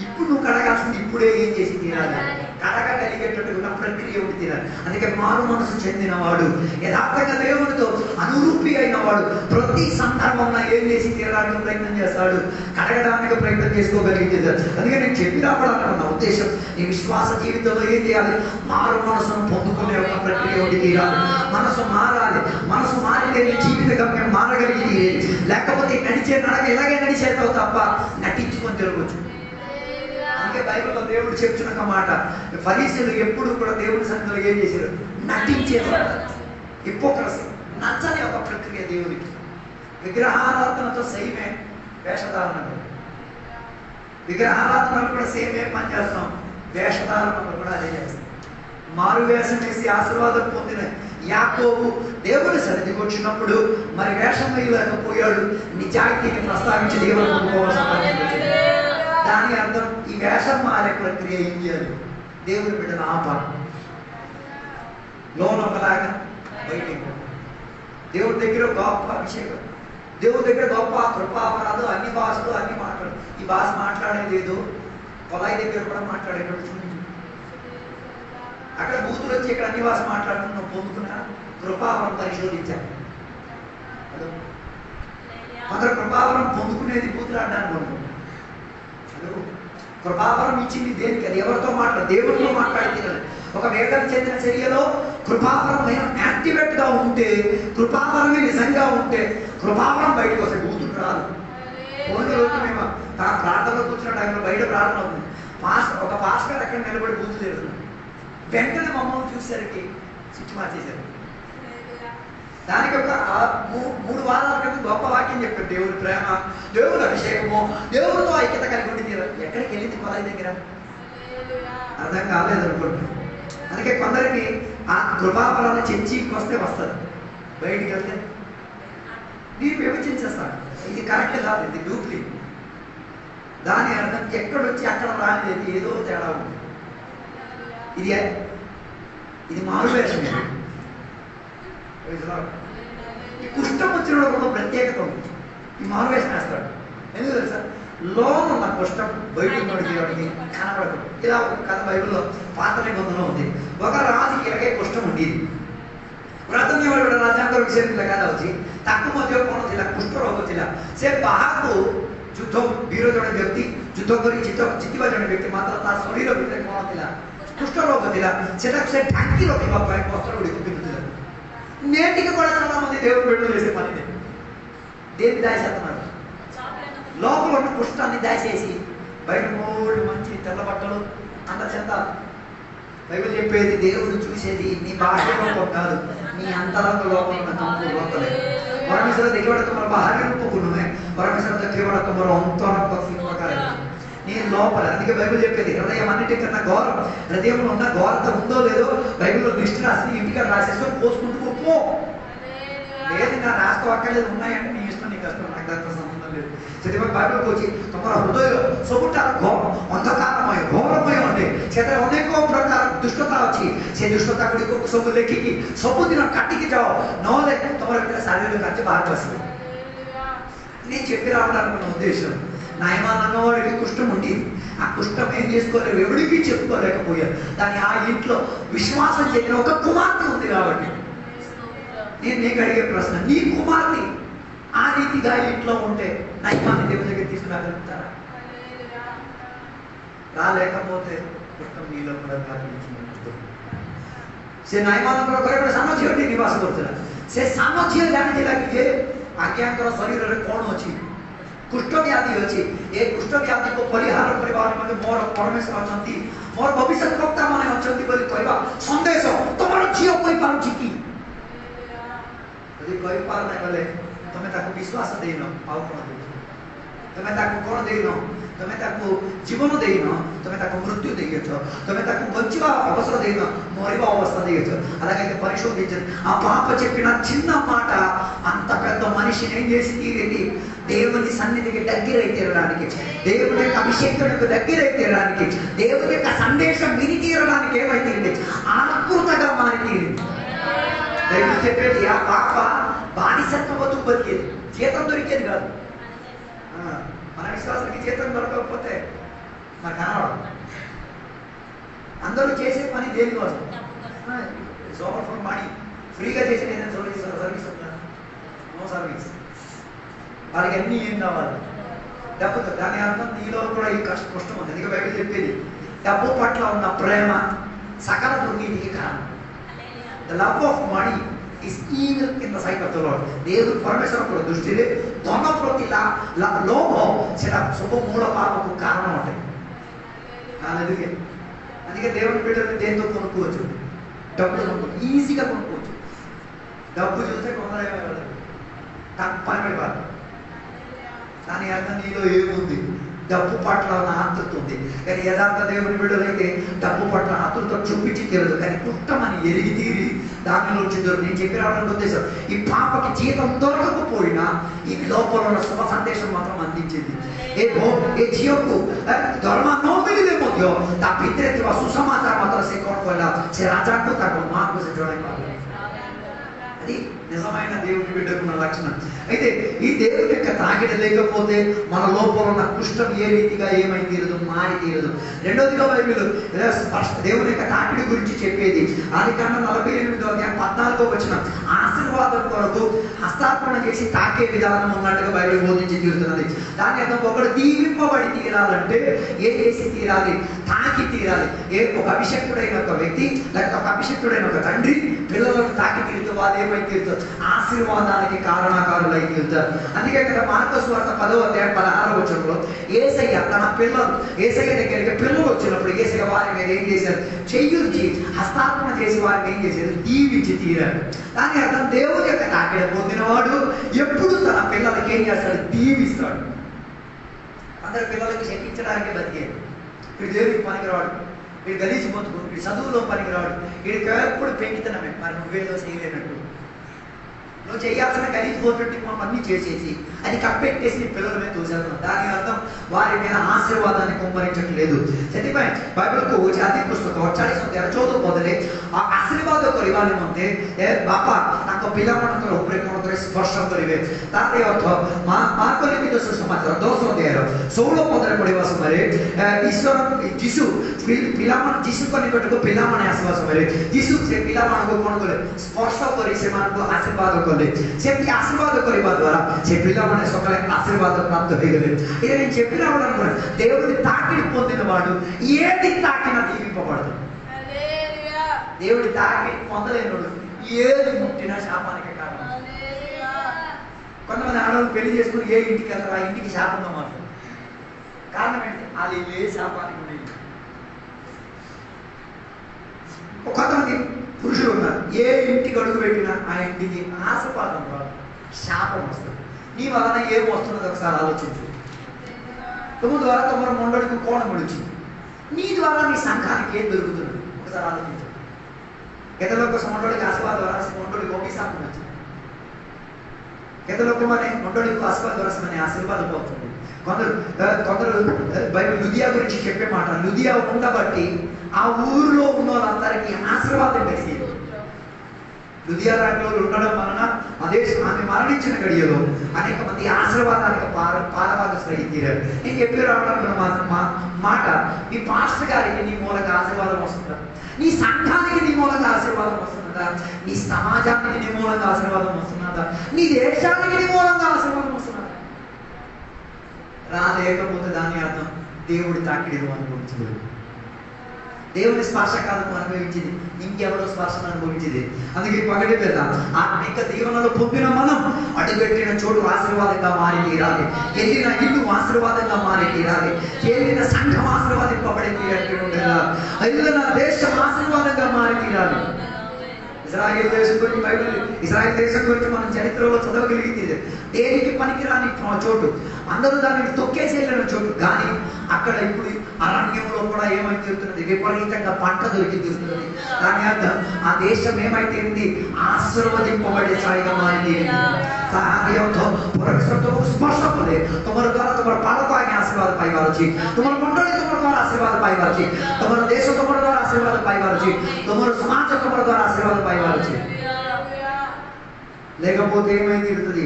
ఇప్పుడు నువ్వు కడగాల్సింది ఇప్పుడే ఏం చేసి తీరాలి? కడగగలిగేటట్టుగా ప్రక్రియ ఒకటి తీరాలి. అందుకే మారు మనసు చెందినవాడు, యథార్థంగా దేవునితో అనురూపి అయిన వాడు ప్రతి సందర్భంలో ఏం చేసి తీరడానికి ప్రయత్నం చేస్తాడు, కడగడానికి ప్రయత్నం చేసుకోగలిగింది. అందుకే నేను చెప్పి రావడానికి నా ఉద్దేశం, నీ విశ్వాస జీవితంలో ఏం చేయాలి? మారు మనసును పొందుకునే ఒక ప్రక్రియ ఒకటి తీరాలి. మనసు మారాలి. మనసు మారితే నీ జీవిత గమ్యం మారగలిగింది. లేకపోతే నడిచే నడక ఇలాగే నడిచేతావు తప్ప నటించుకొని తిరగవచ్చు. అందుకే బైబిల్లో దేవుడు చెప్తున్న ఒక మాట, ఫరీసీలు ఎప్పుడు కూడా దేవుడి సన్నిధిలో ఏం చేశారు? నటించేవారు. హిపోక్రసీ, నచ్చని ఒక ప్రక్రియ దేవునికి. విగ్రహారాధనతో సేమే వేషధారణ, విగ్రహారాధనలు కూడా సేమే పని చేస్తాం, వేషధారణలు కూడా అదే చేస్తాం. మారు వేషం వేసి ఆశీర్వాదం పొందిన యాకోబు దేవుని సన్నిధికి వచ్చినప్పుడు మరి వేషం వేయలేకపోయాడు, నిజాయితీని ప్రస్తావించి దేవుని పొందుకోవాల్సిన పరిస్థితి వచ్చింది. దాని అర్థం ఈ వేషం మారే ప్రక్రియ ఏం చేయాలి? దేవుని బిడ్డను ఆపాలి. లోన్ ఒకలాగా బయటికి దేవుడి దగ్గర గొప్ప అభిషేకం, దేవుడి దగ్గర గొప్ప కృపాపరాధం, అన్ని భాషలు అన్ని మాట్లాడు. ఈ భాష మాట్లాడేది కొలాయి దగ్గర కూడా మాట్లాడేటప్పుడు చూడండి. అక్కడ బూతులు వచ్చి ఇక్కడ అన్ని భాష మాట్లాడుతున్నాం, పొందుకున్నా కృపావరం పరిశోధించాను. కొందరు కృపావరం పొందుకునేది బూతులు ఆడడానికి. కృపావరం ఇచ్చింది దేనికి? అది ఎవరితో మాట్లాడు? దేవుడితో మాట్లాడితే. ఒక వేదన చెందిన చర్యలో కృపావరం యాక్టివేట్ గా ఉంటే, కృపావరమే నిజంగా ఉంటే కృపావరం బయటకు వస్తాయి, బూతులు రాదు. ఓన్లీ రోజు మేము ప్రార్థనలో కూర్చున్న టైంలో బయట ప్రార్థన అవుతుంది, ఒక పాస్టర్ అక్కడ నిలబడి బూతులు చేస్తున్నాం. వెంటనే మమ్మల్ని చూసేసరికి సిచ్చి మార్చేశారు. దానికి ఒక 3 వారాల క్రితం గొప్ప వాక్యం చెప్పారు. దేవుడి ప్రేమ, దేవుడి అభిషేకము, దేవుడితో ఐక్యత కలిగి ఉండి తీరాలి. ఎక్కడికి వెళ్ళింది కొలాయి దగ్గర అర్థం కాలేదు అనుకుంటున్నాను. అందుకే కొందరికి ఆ కృపాఫలాన్ని చర్చికి వస్తే వస్తుంది, బయటికి వెళ్తే మీరు విభజించేస్తాడు. ఇది కరెక్ట్ కాదు, ఇది డూప్లికేట్. దాని అర్థం ఎక్కడొచ్చి అక్కడ రాలేదు, ఏదో తేడా ఉంది. ఇది మారువేషం. ఈ కుష్టం వచ్చిన కూడా ప్రత్యేకత ఉంది. ఈ మారువేషం వేస్తాడు. ఎందుకు తెలుసా? లోన ఉన్న కుష్టం బయట ఉన్నోడికి కనబడదు. ఇలా ఒక కథ బైబిల్లో పాత నిబంధనలో ఉంది. ఒక రాజుకి ఇలాగే కుష్టం ఉండేది. व्रतन राजांगर विषय लगाना होची ताकू मध्ये कोण थिला कुष्ठरोग थिला से बाहाको युद्ध वीर जण व्यक्ति युद्ध करी जितिबा जण व्यक्ति मात्र ता शरीर भितर कोण थिला कुष्ठरोग थिला सेटा से ढांकी रखिबा पाए वस्त्र उडी पिंदिला नेटिके कोडा చాలా మంది దేవుడు బిడ్డలు చేసే పనినే దేని దాయిసేస్తున్నారు లోపల ఉన్న కుష్ఠాన్ని దాయిసేసి బయట మూడు మంచి తెల్ల బట్టలు అంత చెంత బైబిల్ చెప్పేది దేవుడు చూసేది నీ బాహ్య కాదు నీ అంతరంగ లోపల ఉన్న కంపు లోపలే परमेश्वर देखिबा तुम्हारा बाहरी रूप को नुमे परमेश्वर देखिबा तुम्हारा अंतरंग प्रकार నీ లోపల అందుకే బైబిల్ చెప్పేది హృదయం అన్నిటికన్నా ఘోరం హృదయంలో ఉన్న ఘోరత ఉందో లేదో బైబిల్లో లిస్ట్ రాసి ఇంటికి రాసేసుకొని పోసుకుంటూ పో లేదు నా రాస్తూ అక్కర్లేదు ఉన్నాయంటే నీ ఇష్టం నీకు కష్టం నాకు దాంతో సంబంధం లేదు ସେଥିପାଇଁ ବାଇବଲ କହୁଛି ତମର ହୃଦୟ ସବୁଠାରୁ ଅନ୍ଧକାରମୟ ଘୋରମୟ ଅଟେ ସେଥିରେ ଅନେକ ପ୍ରକାର ଦୁଷ୍ଟତା ଅଛି ସେ ଦୁଷ୍ଟତା ଗୁଡ଼ିକୁ ସବୁ ଲେଖିକି ସବୁଦିନ କାଟିକି ଯାଅ ନହେଲେ ତମର ଭିତରେ ଶାରୀରିକ କାର୍ଯ୍ୟ ବାହାରକୁ ଆସିବ నేను చెప్పి రావడానికి ఉద్దేశం నయమాన్ అన్నవాడికి కుష్ఠం ఉండేది ఆ కుష్ఠం ఏం చేసుకోలేరు ఎవరికి చెప్పుకోలేకపోయారు దాని ఆ ఇంట్లో విశ్వాసం చెందిన ఒక కుమార్తె ఉంది కాబట్టి నేను నీకు అడిగే ప్రశ్న నీ కుమార్తె ఆ రీతిగా ఇంట్లో ఉంటే నయమాన్ని దేవుని దగ్గర తీసుకురాగలుగుతారా రాలేకపోతే కుష్ఠం నీలో కూడా కారణించినట్టు ସେ ନାଇମାନଙ୍କର ଘରେ ଗୋଟେ ସାନ ଝିଅଟି ନିବାସ କରୁଥିଲା ସେ ସାନ ଝିଅ ଜାଣିଥିଲା କି ଯେ ଆଜ୍ଞାଙ୍କର ଶରୀରରେ କ'ଣ ଅଛି କୁଷ୍ଠ ବ୍ୟାଧି ଅଛି ଏ କୁଷ୍ଠ ବ୍ୟାଧିକୁ ପରିହାର କରିବା ନିମନ୍ତେ ମୋର ପରମେଶ୍ୱର ଅଛନ୍ତି ମୋର ଭବିଷ୍ୟତ ବକ୍ତା ମାନେ ଅଛନ୍ତି ବୋଲି କହିବା ସନ୍ଦେଶ ତମର ଝିଅ କହିପାରୁଛି କି ଯଦି କହିପାରୁ ନାହିଁ ବୋଲେ ତମେ ତାକୁ ବିଶ୍ୱାସ ଦେଇନ ଆଉ କ'ଣ ଦେଇଛ ତମେ ତାକୁ କ'ଣ ଦେଇନ ତମେ ତାକୁ ଜୀବନ ଦେଇନ ତମେ ତାକୁ మృత్యు ଦେଇଛ ତମେ ତାକୁ ବଞ୍ଚିବା అవసర ଦେଇନ మరివ అవస్థ ଦେଇଛ అలాగైతే పరిశోధించండి ఆ పాప చెప్పిన చిన్న మాట అంత పెద్ద మనిషిని ఏం చేసి తీరేది దేవుని సన్నిధికి దగ్గరై తీరడానికి దేవుని యొక్క అభిషేకునికి దగ్గరై తీరడానికి దేవుని యొక్క సందేశం విని తీరడానికి ఏమైంది ఆకృతగా మారి తీరింది బైబిల్ చెప్పేది ఆ పాప బానిసత్వంతో బతికేది జీతం దొరికేది కాదు మన విశ్వాసానికి జీతం దొరకకపోతే నాకు కనబడదు అందరూ చేసే పని దేనికోసం సోమర్ ఫర్ మనీ ఫ్రీగా చేసే ఏదైనా సర్వీస్ నో సర్వీస్ వాళ్ళకి అన్నీ ఏం కావాలి డబ్బుతో దాని అర్థం నీలో కూడా ఈ కష్టం ఉంది అందుకే బైబిల్ చెప్పేది డబ్బు పట్ల ఉన్న ప్రేమ సకల దుర్నీతికి కారణం the love of money is evil in the sight of the Lord. దేవుడు పరమేశ్వరుడు దృష్టిలో ధన ప్రతి లోభం సెటా శుభ మూల పాపకు కారణం ఉంటాయి అందుకే దేవుని బిడ్డలు దేంతో కొనుక్కోవచ్చు డబ్బులు కొనుక్కోవచ్చు ఈజీగా కొనుక్కోవచ్చు డబ్బు చూస్తే కొందరు పనిపడిపోదు దాని అర్థం నీలో ఏముంది డబ్బు పట్ల ఉన్న ఆతృత ఉంది కానీ యథార్థ దేవుని బిడ్డలైతే డబ్బు పట్ల ఆతృత చూపించి తీరదు కానీ కుట్టమని ఎరిగి తీరి దానిలో వచ్చిందరు నేను చెప్పి రావడానికి ఉద్దేశం ఈ పాపకి జీతం దొరకకపోయినా ఈ లోపల ఉన్న శుభ సందేశం మాత్రం అందించింది ఏ ଝିଅକୁ ଦରମା ନ ମିଳିଲେ ମଧ୍ୟ ତା ଭିତରେ ଥିବା ସୁସମାଚାର ମାତ୍ର ସେ କ'ଣ କହିଲା ସେ ରାଜାକୁ ତାଙ୍କ ମାଆକୁ ସେ ଜଣାଇ ପାରିଲା అది నిజమైన దేవుని బిడ్డకున్న లక్షణం అయితే ఈ దేవుని యొక్క తాకిడి లేకపోతే మన లోపల ఉన్న కుష్ఠం ఏ రీతిగా ఏమై తీరదు మారి తీరదు రెండోదిగా బైబిల్ దేవుని యొక్క తాకిడి గురించి చెప్పేది ఆదికాండం 48:14 వచ్చిన ఆశీర్వాదం కొరకు హస్తార్పణ చేసి తాకే విధానం ఉన్నట్టుగా బైబిల్ బోధించి తీరుతున్నది దాని అర్థం ఒకడు దీవింపబడి తీరాలంటే ఏ చేసి తీరాలి తాకి తీరాలి ఒక అభిషక్తుడైన ఒక వ్యక్తి లేకపోతే ఒక అభిషక్తుడైన ఒక తండ్రి పిల్లలను తాకి తీరుతూ వాళ్ళు ఏమై తీరుతారు ఆశీర్వాదానికి కారణాకారులై తీరుతారు అందుకే కదా మార్కసు వార్త 10:16 యేసయ్య తన పిల్లలు యేసయ్య దగ్గరికి పిల్లలు వచ్చినప్పుడు యేసయ్య వారి మీద ఏం చేశారు చెయ్యుంచి హస్తార్పణ చేసి వారిని ఏం చేశారు దీవించి తీరారు దాని అర్థం దేవుని యొక్క తాకిడి పొందినవాడు ఎప్పుడు తన పిల్లలకి ఏం చేస్తాడు? దీవిస్తాడు. అందరి పిల్లలకి శపించడానికి బతికేది. వీడు దేవుడికి పనికిరాడు, వీడు గలీజు బతుకు, వీడు చదువులో పనికిరాడు, వీడికి ఎప్పుడు పెంకితనమే. మరి నువ్వేదో చేయలేనట్టు, నువ్వు చేయాల్సిన గలీజు పోతుంటే అన్నీ చేసేసి అది కప్పెట్టేసి నీ పిల్లల మీద చూసేస్తున్నావు. దాని అర్థం వారి మీద ఆశీర్వాదాన్ని కుమ్మరించట్లేదు. ସେଥିପାଇଁ ବାଇବଲକୁ ଜାତି ପୁସ୍ତକ 48:14 ପଦରେ ଆଶୀର୍ବାଦ କରିବା ନିମନ୍ତେ ବାପା ତାଙ୍କ ପିଲାମାନଙ୍କର ଉପରେ କ'ଣ କରିବେ? ସ୍ପର୍ଶ କରିବେ। ତାର ଅର୍ଥ ମାର୍କ ଲିଖିତ ସୁସମାଚାର 10:16 ପଦରେ ପଢିବା ସମୟରେ ଈଶ୍ୱର ଯୀଶୁ ପିଲାମାନେ ଯୀଶୁଙ୍କ ନିକଟକୁ ପିଲାମାନେ ଆସିବା ସମୟରେ ଯୀଶୁ ସେ ପିଲାମାନଙ୍କୁ କ'ଣ କଲେ? ସ୍ପର୍ଶ କରି ସେମାନଙ୍କୁ ଆଶୀର୍ବାଦ କଲେ। ସେମିତି ଆଶୀର୍ବାଦ କରିବା ଦ୍ୱାରା ସେ ପିଲାମାନେ ସକାଳେ ఆశీర్వాద ప్రాప్త ହେଇଗଲେ। ఇది నేను చెప్పిన వాళ్ళను దేవుడి తాకిడి పొందిన వాడు ఏది తాకినా దీవింపబడదు. దేవుడి తాకిడి పొందలేనోడు ఏది ముట్టినా శాపానికి కారణం. కొంతమంది ఆడవాళ్ళు పెళ్లి చేసుకుని ఏ ఇంటికి వెళ్తారు, ఆ ఇంటికి శాపం మాత్రం. కారణం ఏంటి? అది ఏ శాపానికి ఉండేది. కొంతమంది పురుషులు ఉన్నారు, ఏ ఇంటికి అడుగు పెట్టినా ఆ ఇంటికి ఆశపాదం రాదు, శాపం వస్తుంది. నీ వలన ఏం వస్తున్నది ఒకసారి ఆలోచించు. తుమ్ము ద్వారా తమ మొండడికి కోణం ముడిచింది, నీ ద్వారా నీ సంఘానికి ఏం దొరుకుతుంది ఒకసారి ఆలోచించు. గతలోక మొండడికి ఆశీర్వాద ద్వారా మొండడికి అభిశాపం వచ్చింది. గతలోక మన మొండడికి ఆశీర్వాద ద్వారా ఆశీర్వాదం పోతుంది. కొందరు బైబిల్ లుదియా గురించి చెప్పే మాట, లుదియా ఉండబట్టి ఆ ఊరిలో ఉన్న వాళ్ళందరికీ ఆశీర్వాదం కలిగేది. లుదియా రాజ్యంలో ఉండడం వలన ఆమె మరణించిన గడియలో అనేక మంది ఆశీర్వాదానికి పారభాగస్తులై తీరారు. నేను చెప్పి రావడం మాట, నీ పాస్టర్ గారికి నీ మూలంగా ఆశీర్వాదం వస్తుందా? నీ సంఘానికి నీ మూలంగా ఆశీర్వాదం వస్తున్నదా? నీ సమాజానికి నీ మూలంగా ఆశీర్వాదం వస్తున్నదా? నీ దేశానికి నీ మూలంగా ఆశీర్వాదం వస్తున్నదా? రాలేకపోతే దాని అర్థం దేవుడి తాకిడి అనుభవించలేదు. దేవుని స్పర్శ కాదు అనుభవించింది, ఇంకెవరో స్పర్శను అనుభవించింది. అందుకే పగటి వేళ ఆత్మిక దీవెనలు పొందిన మనం అడుగెట్టిన చోటు ఆశీర్వాదంగా మారి తీరాలి, వెళ్ళిన ఇల్లు ఆశీర్వాదంగా మారి తీరాలి, వెళ్ళిన సంఘం ఆశీర్వాదింపబడి తీరాలి, వెళ్ళిన దేశం ఆశీర్వాదంగా మారి తీరాలి. ఇజ్రాయేల్ దేశం గురించి బైబిల్, ఇజ్రాయేల్ దేశం గురించి మనం చరిత్రలో చదవగలిగింది. దేనికి పనికిరాని చోటు, అందరూ దానిని తొక్కేసి వెళ్ళిన చోటు. కానీ అక్కడ ఇప్పుడు అరణ్యంలో కూడా ఏమైతే తీరుతున్నది? విపరీతంగా పంట దొరికి తీరుతున్నది. దాని అర్థం ఆ దేశం ఏమైతే ఉంది? ఆశీర్వదింపబడే స్థాయిగా మారింది. স্পর্শ করে তোমার দ্বারা তোমার পালক আগে আশীর্বাদ পাইবার আছে, তোমার মন্ডলী তোমার দ্বারা আশীর্বাদ পাইবার আছে, তোমার দেশ তোমার দ্বারা আশীর্বাদ পাইবার আছে, তোমার সমাজ তোমার দ্বারা ఆశీర్వాద পাইবার আছে। లేకపోతే ఏమై తీరుతుంది?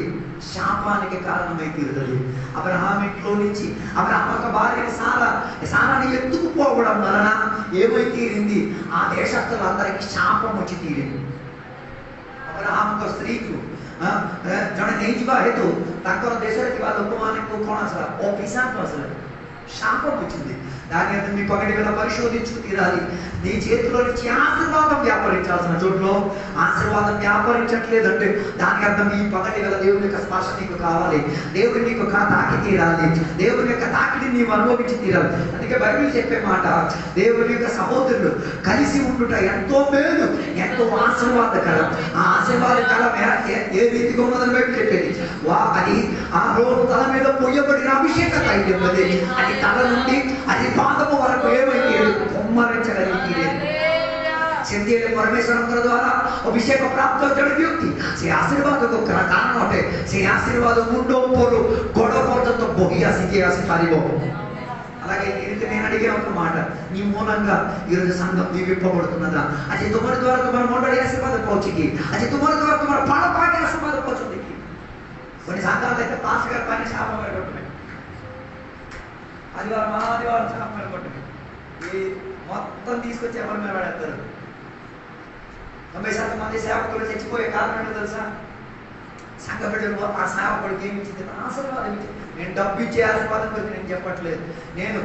శాపానికి కారణమై తీరుతుంది. అబ్రహాం ఇంట్లో నుంచి అబ్రహాం యొక్క భార్య సారాని ఎత్తుకుపోవడం వలన ఏమై తీరింది? ఆ దేశస్తులందరికీ శాపం వచ్చి తీరింది. అబ్రహాం యొక్క స్త్రీకు ଜଣେ ନେଇଯିବା ହେତୁ ତାଙ୍କର ଦେଶରେ ଥିବା ଲୋକମାନଙ୍କୁ କ'ଣ ଆସିଲା? ଅଭିଶାପ ଆସିଲା, శాప వచ్చింది. దాని అర్థం మీ పగటి వేళ పరిశోధించు తీరాలి. నీ చేతిలో నుంచి ఆశీర్వాదం వ్యాపరించాల్సిన చోట్లో ఆశీర్వాదం వ్యాపరించట్లేదంటే దాని అర్థం ఈ పగటి వేళ దేవుని యొక్క స్పర్శ నీకు కావాలి, దేవుని నీకు తాకి తీరాలి, దేవుని యొక్క తాకిడి నీవు అనుభవించి తీరాలి. అందుకే బైబిల్ చెప్పే మాట, దేవుని యొక్క సహోదరులు కలిసి ఉండుట ఎంతో మేలు, ఎంతో ఆశీర్వాదకరం. ఆ ఆశీర్వాదకరం ఏ రీతిగా ఉన్నదని బైబిల్ చెప్పేది. అది ఆ రోజు తల మీద పొయ్యబడిన అభిషేక తైలం అది తల నుండి అది పాదము వరకు ఏమైతే కుమ్మరించగలిగి ସେମିତି ପରମେଶ୍ୱରଙ୍କ ଦ୍ୱାରା ଅଭିଷେକ ପ୍ରାପ୍ତ ଜଣେ ବ୍ୟକ୍ତି ସେ ଆଶୀର୍ବାଦକୁ କାରଣ ଅଟେ। ସେ ଆଶୀର୍ବାଦ ମୁଣ୍ଡ ଉପରୁ ଗୋଡ଼ ପର୍ଯ୍ୟନ୍ତ ବହି ଆସିପାରିବ। అలాగే ఇది నేను అడిగే ఒక మాట, నీ మూలంగా ఈరోజు సంఘం దీవింపబడుతున్నదా? అది తుమరి ద్వారా తుమర మొండడి ఆశీర్వాద పౌచికి, అది తుమరి ద్వారా తుమర పాడపాటి ఆశీర్వాద పౌచుంది. కొన్ని సంఘాలు అయితే పాస్ గారి పైన శాపం కొట్టున్నాయి, ఆదివారం ఆదివారం శాపం కొట్టున్నాయి, ఈ మొత్తం తీసుకొచ్చి ఎవరి మీద పడేస్తారు. 90% మంది సేవకులు చచ్చిపోయే కారణం ఏంటో తెలుసా? సంఘ బిడ్డలు ఆ సేవకుడికి ఏమి ఇచ్చింది? ఆశీర్వాదం ఇచ్చింది. నేను డబ్బు ఇచ్చే ఆశీర్వాదం గురించి నేను చెప్పట్లేదు, నేను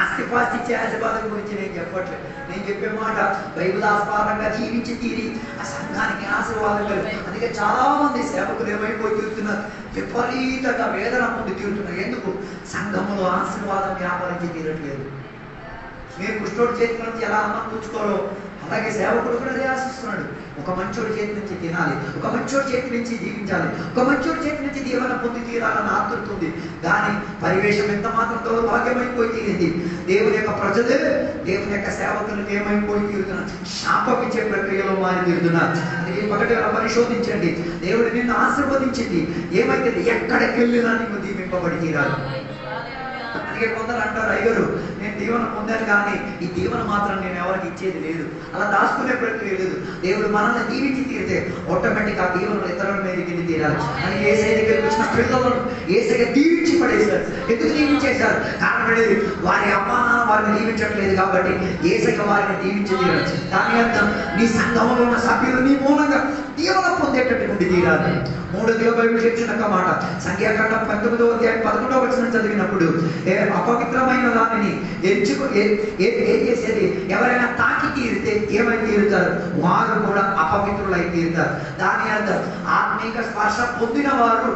ఆస్తిపాస్తి ఇచ్చే ఆశీర్వాదం గురించి నేను చెప్పట్లేదు. నేను చెప్పే మాట బైబిల్ ఆస్పదంగా జీవించి తీరి ఆ సంఘానికి ఆశీర్వాదం కలిగి. అందుకే చాలా మంది సేవకులు ఏమైపోయి తీరుతున్నారు, విపరీతంగా వేదన పొంది తీరుతున్నారు. ఎందుకు? సంఘములో ఆశీర్వాదం వ్యాపారించి తీరట్లేదు. మీరు కుష్ఠోడి చేతి నుంచి ఎలా అన్నం పుచ్చుకోరో అలాగే సేవకుడు కూడా అదే ఆశిస్తున్నాడు. ఒక మంచోడి చేతి నుంచి తినాలి, ఒక మంచోడి చేతి నుంచి జీవించాలి, ఒక మంచోడి చేతి నుంచి దీవెన పొంది తీరాలని ఆతృతుంది. కానీ పరివేషం ఎంత మాత్రం దౌర్భాగ్యమైపోయి తీరింది. దేవుని యొక్క ప్రజలే దేవుని యొక్క సేవకులకు ఏమైపోయి తీరుతున్నారు, శాపమిచ్చే ప్రక్రియలో మారి తీరుతున్నారు. అందుకే ఒకటి పరిశోధించండి. దేవుడు నిన్ను ఆశీర్వదించింది ఏమైతే ఎక్కడికి వెళ్ళినా నీకు దీవింపబడి తీరాలి. అందుకే కొందరు అంటారు, అయ్యారు నేను దీవెన పొందాను కానీ ఈ దీవెన మాత్రం నేను ఎవరికి ఇచ్చేది లేదు, అలా దాచుకునే ప్రక్రియ లేదు. దేవుడు మనల్ని దీవించి తీరితే ఆటోమేటిక్ ఆ దీవెనలు ఇతరుల మీదకి వెళ్ళి తీరాలి. అని ఏసై దగ్గరికి వచ్చిన పిల్లలను ఏసైగా దీవించి పడేశారు. ఎందుకు దీవించేశారు? కారణం అనేది వారి అమ్మా నాన్న వారిని దీవించట్లేదు కాబట్టి ఏసైగా వారిని దీవించి తీరాలి. దాని అర్థం నీ సంఘంలో ఉన్న సభ్యులు నీ మూలంగా దీవెన పొందేటటువంటి తీరాలి. 3వ బైబిల్ చెప్తున్న మాట సంఖ్యాకాండం 19వ అధ్యాయం 11వ వచనం చదివినప్పుడు అపవిత్రమైన దానిని ఏం చేసేది? ఎవరైనా తాకి తీరితే ఏమై తీరుతారు? వారు కూడా అపవిత్రులై తీరుతారు. దాని అర్థం ఆత్మీక స్పర్శ పొందిన వారు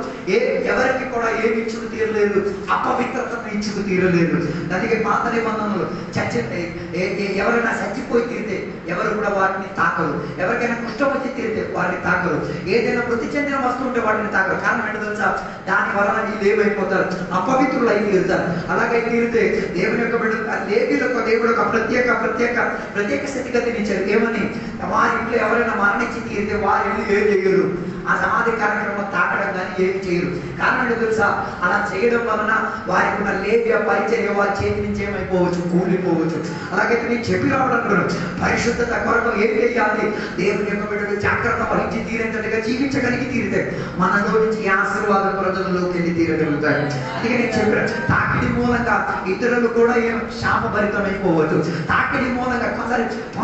ఎవరికి కూడా ఏమి ఇచ్చుకు తీరలేదు, అపవిత్రతను ఇచ్చుకు తీరలేదు. దానికి పాత నిబంధనలు ఎవరైనా చచ్చిపోయి తీరితే ఎవరు కూడా వారిని తాకరు. ఎవరికైనా కుష్ఠం వచ్చి తీరితే వారిని తాకరు. ఏదైనా మృతి చెందిన వస్తువు ఉంటే వాటిని తాకరు. కారణం ఏంటో తెలుసా? దాని వలన వీళ్ళు ఏమైపోతారు? అపవిత్రులు అయి తీరుతారు. అలాగే తీరితే దేవుని యొక్క లేవీయులకు దేవుడు ఒక ప్రత్యేక స్థితిగతిని ఇచ్చారు. ఏమని? వారి ఇంట్లో ఎవరైనా మరణించి తీరితే వారి ఇల్లు ఏం చేయరు, ఆ సమాధి కార్యక్రమం తాకడం కానీ ఏమి చేయరు. కారణం ఏంటో తెలుసా? అలా చేయడం వలన వారికి ఉన్న లేవ్య పరిచర్య వారి చేతి నుంచి ఏమైపోవచ్చు, కూలిపోవచ్చు. అలాగే నేను చెప్పి రావడం పరిశుద్ధత కొరకు ఏం చేయాలి? దేవుని యొక్క బిడ్డలు జాగ్రత్త వహించి తీరేంతగా జీవించగలిగి తీరితే మనలో నుంచి ఆశీర్వాద ప్రజలలోకి వెళ్ళి తీరగలుగుతాడు. అందుకే నేను చెప్పిన తాకిడి మూలంగా ఇతరులు కూడా ఏం శాపభరితమైపోవచ్చు. తాకిడి మూలంగా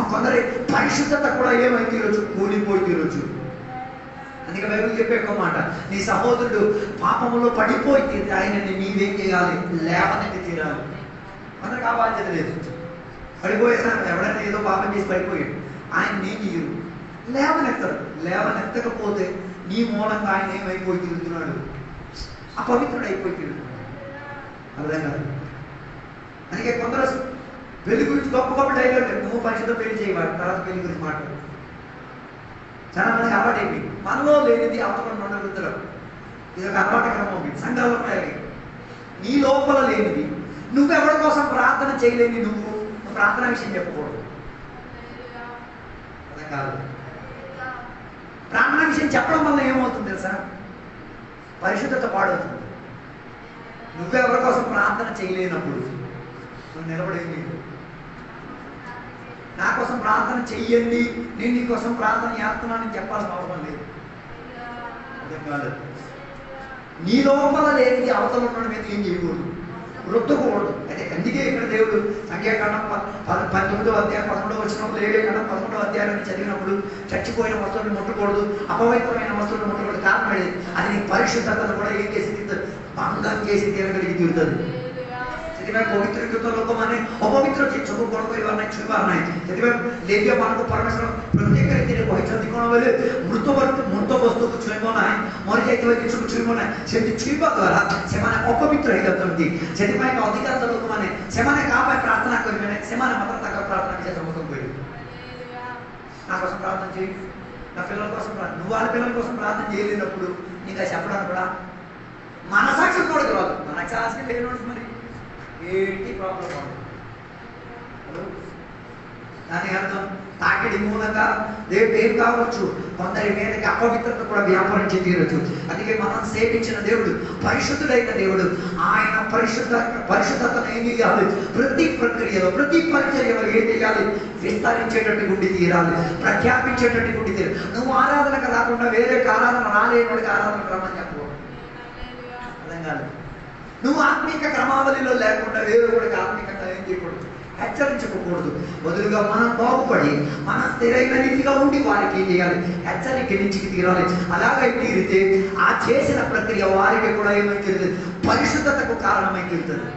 కొందరి పరిశుద్ధత కూడా ఏమై తీరొచ్చు, కూలిపోయి తీరొచ్చు. అందుకే బైబిల్ చెప్పే ఒక మాట, నీ సహోదరుడు పాపములో పడిపోయి తీరితే ఆయనని నీవేం చేయాలి? లేవనెత్తి తీరాలి. అందరికి ఆ బాధ్యత లేదు. పడిపోయేసాను ఎవడైనా ఏదో పాపం చేసి పడిపోయాడు, ఆయన నేను నీరు లేవనెత్తడు. లేవనెత్తకపోతే నీ మూలంగా ఆయన ఏమైపోయి తిరుగుతున్నాడు? అపవిత్రుడు అయిపోయి తిరుగుతున్నాడు. అర్థం కాదు. అందుకే కొందరు పెళ్లి గురించి గొప్ప డైలాగ్, నువ్వు పరిశుద్ధ పెళ్లి చేయవాడు, తర్వాత పెళ్లి గురించి మాట్లాడు. చాలా మందికి అలవాటు అయిపోయింది. మనలో లేనిది అవతల ఉండగలుగుతారు. ఇది ఒక అలవాటు క్రమం. సంఘాల్లో నీ లోపల లేనిది నువ్వెవరి కోసం ప్రార్థన చేయలేని నువ్వు ప్రార్థన విషయం చెప్పకూడదు. అర్థం కాదు. ప్రార్థన విషయం చెప్పడం వల్ల ఏమవుతుంది తెలుసా? పరిశుద్ధత పాడవుతుంది. నువ్వెవరి కోసం ప్రార్థన చేయలేనప్పుడు నువ్వు నిలబడేది. నా కోసం ప్రార్థన చెయ్యండి, నేను నీ కోసం ప్రార్థన చేస్తున్నానని చెప్పాల్సిన అవసరం లేదు. అర్థం కాలేదు. నీ లోపల లేనిది అవతల ఉండడం మీద ఏం చేయకూడదు, రుద్దకూడదు. అయితే అందుకే ఇక్కడ దేవుడు సంఖ్యాకాండం 19వ అధ్యాయం 11వ వచనం, లేవియకాండం 11వ అధ్యాయాన్ని చదివినప్పుడు చచ్చిపోయిన వస్తువులను ముట్టకూడదు, అపవిత్రమైన వస్తువులను ముట్టకూడదు. కారణం అది నీ పరిశుద్ధతను కూడా ఏం చేసి తీరుతుంది? భంగం చేసి తీరగలిగి తీరుతుంది. ସେଥିପାଇଁ ପବିତ୍ର କୀର୍ତ୍ତନ ଲୋକମାନେ ଅପବିତ୍ର ଜିନିଷକୁ କ'ଣ କରିବାର ନାହିଁ, ଛୁଇଁବାର ନାହିଁ। ସେଥିପାଇଁ ଲେବୀୟମାନଙ୍କୁ ପରମେଶ୍ୱର ପ୍ରତ୍ୟେକ ରୀତିରେ କହିଛନ୍ତି କ'ଣ ବୋଲେ ମୃତ ବସ୍ତୁକୁ ଛୁଇଁବ ନାହିଁ, ମରିଯାଇଥିବା ଜିନିଷକୁ ଛୁଇଁବ ନାହିଁ। ସେମିତି ଛୁଇଁବା ଦ୍ୱାରା ସେମାନେ ଅପବିତ୍ର ହେଇଯାଉଛନ୍ତି। ସେଥିପାଇଁ ଅଧିକାଂଶ ଲୋକମାନେ ସେମାନେ କାହା ପାଇଁ ପ୍ରାର୍ଥନା କରିବେ ନାହିଁ, ସେମାନେ ମାତ୍ର ତାଙ୍କର ପ୍ରାର୍ଥନା ବିଷୟ ସମସ୍ତଙ୍କୁ କହିବେ। నా కోసం ప్రార్థన చేయి, నా పిల్లల కోసం ప్రార్థన. నువ్వు వాళ్ళ పిల్లల కోసం ప్రార్థన చేయలేనప్పుడు నీకు చెప్పడానికి కూడా మనసాక్షి కూడా కాదు. మనసాక్షి లేనప్పుడు మరి ఏంటి ప్రాబ్లం? దాని అర్థం తాకిడి మూలంగా దేవుడు ఏం కావచ్చు, కొందరి మీదకి అపవిత్రత కూడా వ్యాపారించి తీరచ్చు. అందుకే మనం సేవించిన దేవుడు పరిశుద్ధుడైన దేవుడు. ఆయన పరిశుద్ధతను ఏం చేయాలి? ప్రతి ప్రక్రియలో ప్రతి పరిచర్యలో ఏం చేయాలి? విస్తరించేటట్టు గుండి తీరాలి, ప్రఖ్యాపించేటట్టు గుండి తీరాలి. నువ్వు ఆరాధనకు రాకుండా వేరే ఆరాధన రాలేనోడికి ఆరాధనకు రమ్మని చెప్పకూడదు. అర్థం కాదు. నువ్వు ఆత్మీక క్రమావళిలో లేకుండా వేరే వాడికి ఆత్మీకంగా ఏం చేయకూడదు, హెచ్చరించకూడదు. బదులుగా మనం బాగుపడి మన స్థిరైన రీతిగా ఉండి వారికి ఏం చేయాలి? హెచ్చరిక నుంచి తీరాలి. అలాగే తీరితే ఆ చేసిన ప్రక్రియ వారికి కూడా ఏమై తీరుతుంది? పరిశుద్ధతకు కారణమై తీరుతుంది.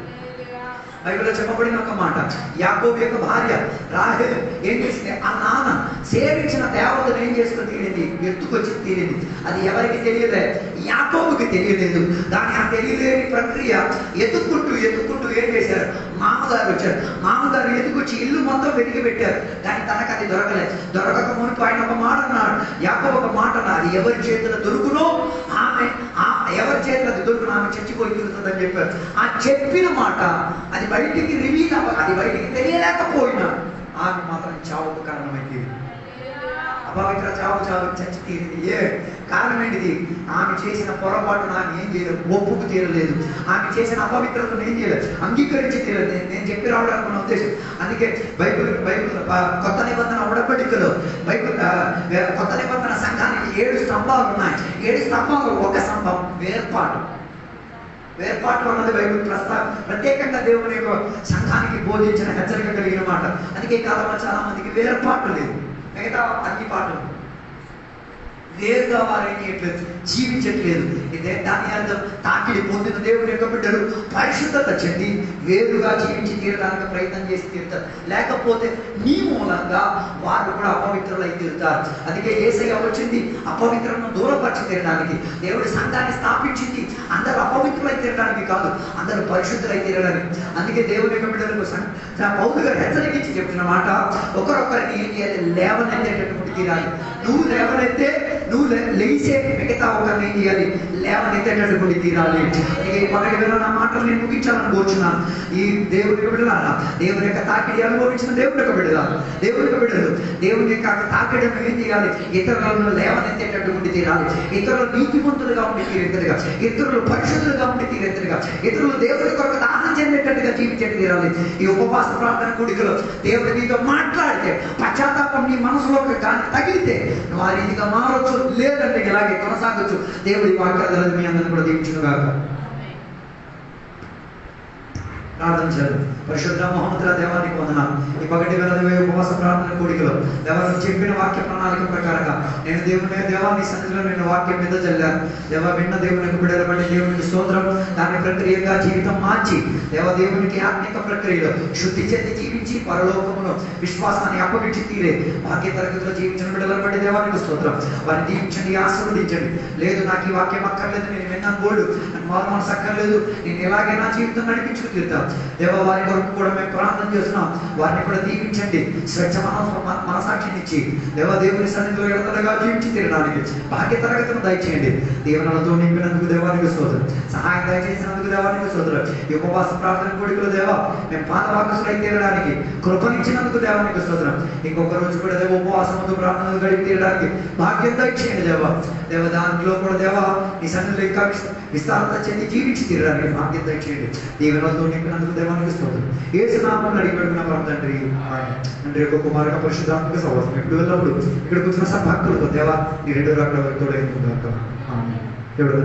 బైబిల్లో చెప్పబడిన ఒక మాట, యాకోబు యొక్క భార్య రాహేలు ఏం చేసింది? ఆ నాన్న సేవించిన దేవతను ఏం చేసుకుని తీరింది, ఎత్తుకొచ్చి తీరింది. అది ఎవరికి తెలియలే, యాకోబుకి తెలియలేదు. దాని ఆ తెలియలేని ప్రక్రియ ఎత్తుక్కుంటూ ఏం చేశారు, మామగారు వచ్చారు. మామగారు ఎత్తుకొచ్చి ఇల్లు మొత్తం వెతికి పెట్టారు, కానీ తనకు అది దొరకలేదు. దొరకక మునుపు ఆయన ఒక మాట అన్నాడు, యాకోబు ఒక మాట అన్నాడు, ఎవరి చేతిలో దొరుకునో ఆమె ఎవరి చేతిలో అది దొరుకును ఆమె చచ్చిపోయి తిరుగుతుందని చెప్పారు. ఆ చెప్పిన మాట అది బయటికి రివీల్ అది బయటికి తెలియలేకపోయినా ఆమె మాత్రం చావుకు కారణమైంది. అపవిత్ర చావు చచ్చి తీరింది. కారణం ఏంటిది? ఆమె చేసిన పొరపాటును ఆమె ఏం చేయలేదు, ఒప్పుకు తీరలేదు. ఆమె చేసిన అపవిత్రతను ఏం చేయలేదు, అంగీకరించి తీరలేదు. నేను చెప్పి రావడానికి మన ఉద్దేశం. అందుకే బైబిల్ కొత్త నిబంధన ఉడబడికలో కొత్త నిబంధన సంఘానికి 7 స్తంభాలు ఉన్నాయి. 7 స్తంభాలు ఒక స్తంభం వేర్పాటు అన్నది బైబిల్ ప్రత్యేకంగా దేవుని యొక్క సంఘానికి బోధించిన హెచ్చరిక కలిగిన మాట. అందుకే కాలంలో చాలా మందికి వేర్పాటు లేదు, మిగతా అన్ని పాటలు వేరుగా వారు ఏం చేయట్లేదు, జీవించట్లేదు. ఇదే దాని అర్థం తాకిడి పొందిన దేవుని యొక్క బిడ్డలు పరిశుద్ధత చెంది వేరుగా జీవించి తీరడానికి ప్రయత్నం చేసి తీరుతారు. లేకపోతే నీ మూలంగా వారు కూడా అపవిత్రులై తీరుతారు. అందుకే యేసయ్య వచ్చింది అపవిత్రను దూరపరిచి తీరడానికి. దేవుడి సంఘాన్ని స్థాపించింది అందరూ అపవిత్రులై తీరడానికి కాదు, అందరూ పరిశుద్ధులై తీరడానికి. అందుకే దేవుని యొక్క బిడ్డలకు పౌలు గారు హెచ్చరించి చెప్తున్న మాట, ఒకరొకరిని ఏం చేయాలి, లేవనెత్తేటటువంటి తీరాలి. నువ్వు లేవనెత్తే, నువ్వు లేచే మిగతా ఒకరిని ఏం చేయాలి, లేవనెత్తేటటువంటి తీరాలి. ఈ మొదటి వేళ నా మాటలు నేను ముగించాలని కోరుచున్నాను. ఈ దేవుని యొక్క బిడ్డలారా, దేవుని యొక్క తాకిడి అనుభవించిన దేవుని యొక్క బిడ్డలారా, దేవుని యొక్క బిడ్డలు దేవుని యొక్క తాకిడిని ఏం చేయాలి, ఇతరులను లేవనెత్తేటటువంటి తీరాలి. ఇతరులు నీతిమంతులుగా ఉండి తీరెత్తలుగా, ఇతరులు పరిశుద్ధులుగా ఉండి తీరెత్తలుగా, ఇతరులు దేవుని కొరకు దానం చెందేటట్టుగా జీవించేది తీరాలి. ఈ ఉపవాస ప్రార్థన కూడికలో దేవుడు నీతో మాట్లాడితే, పశ్చాత్తాపం నీ మనసులో కానీ తగిలితే నువ్వు ఆ రీతిగా మారొచ్చు, లేదంటే ఇలాగే కొనసాగొచ్చు. దేవుడి వాక్యాలను మీ అందరిని కూడా దీవించునుగాక. ప్రార్థన చేద్దాం. పరిశుద్ధ మహోన్నతుల దేవానికి వందనాలు. ఈ పగటి వేళ ఉపవాస ప్రార్థన కూడికలో దేవాన్ని చెప్పిన వాక్య ప్రణాళిక ప్రకారంగా నేను దేవాన్ని సన్నిధిలో నేను వాక్యం మీద చల్లాను. విన్న దేవునికి బిడ్డల బట్టి దేవునికి స్తోత్రం. దాని ప్రక్రియగా జీవితం మార్చి దేవునికి ఆత్మిక ప్రక్రియలో శుద్ధి చెంది జీవించి పరలోకమును విశ్వాసాన్ని అప్పగించి తీరే వాక్య తరగతిలో జీవించిన బిడ్డలను బట్టి దేవానికి స్తోత్రం. వారిని దీవించండి, ఆశీర్వదించండి. లేదు నాకు ఈ వాక్యం అక్కర్లేదు, నేను విన్నాను గోల్డ్, నాకు మారు మనసు అక్కర్లేదు, నేను ఎలాగైనా జీవితం నడిపించుకు తీరుతాను. దేవ వారి కొరకు కూడా మేము ప్రార్థన చేస్తున్నాం. వారిని కూడా దీవించండి, స్వచ్ఛ మనసాక్షిని ఇచ్చి దేవుని సన్నిధిలో ఎడతలుగా జీవించి తీరడానికి భాగ్య తరగతిని దయచేయండి. దీవెనలతో నింపినందుకు దేవానికి స్తోత్రం. సహాయం దయచేసినందుకు దేవానికి స్తోత్రం. ఈ ఉపవాస ప్రార్థన కూడికలో దేవా మేము పాదవాకసులై తీరడానికి కృపనిచ్చినందుకు దేవానికి స్తోత్రం. ఇంకొక రోజు కూడా దేవ ఉపవాసంతో ప్రార్థనలు గడిపి తీరడానికి భాగ్యం దయచేయండి. దేవ దాంట్లో కూడా దేవా నీ సన్నిధిలో ఇంకా విస్తారత చెంది జీవించి తీరడానికి భాగ్యం దయచేయండి. దీవెనలతో నింపినందుకు దేవానికి స్తోత్రం. యేసు నామములో అడిగి పెడుకున్నాం తండ్రి. తండ్రి యొక్క కుమారుగా పరిశుద్ధాత్మక సహవాసం ఇప్పుడు వెళ్ళినప్పుడు ఇక్కడ కూర్చున్న భక్తులతో దేవా నీ 2 రకాల తోడైంది. దేవుడు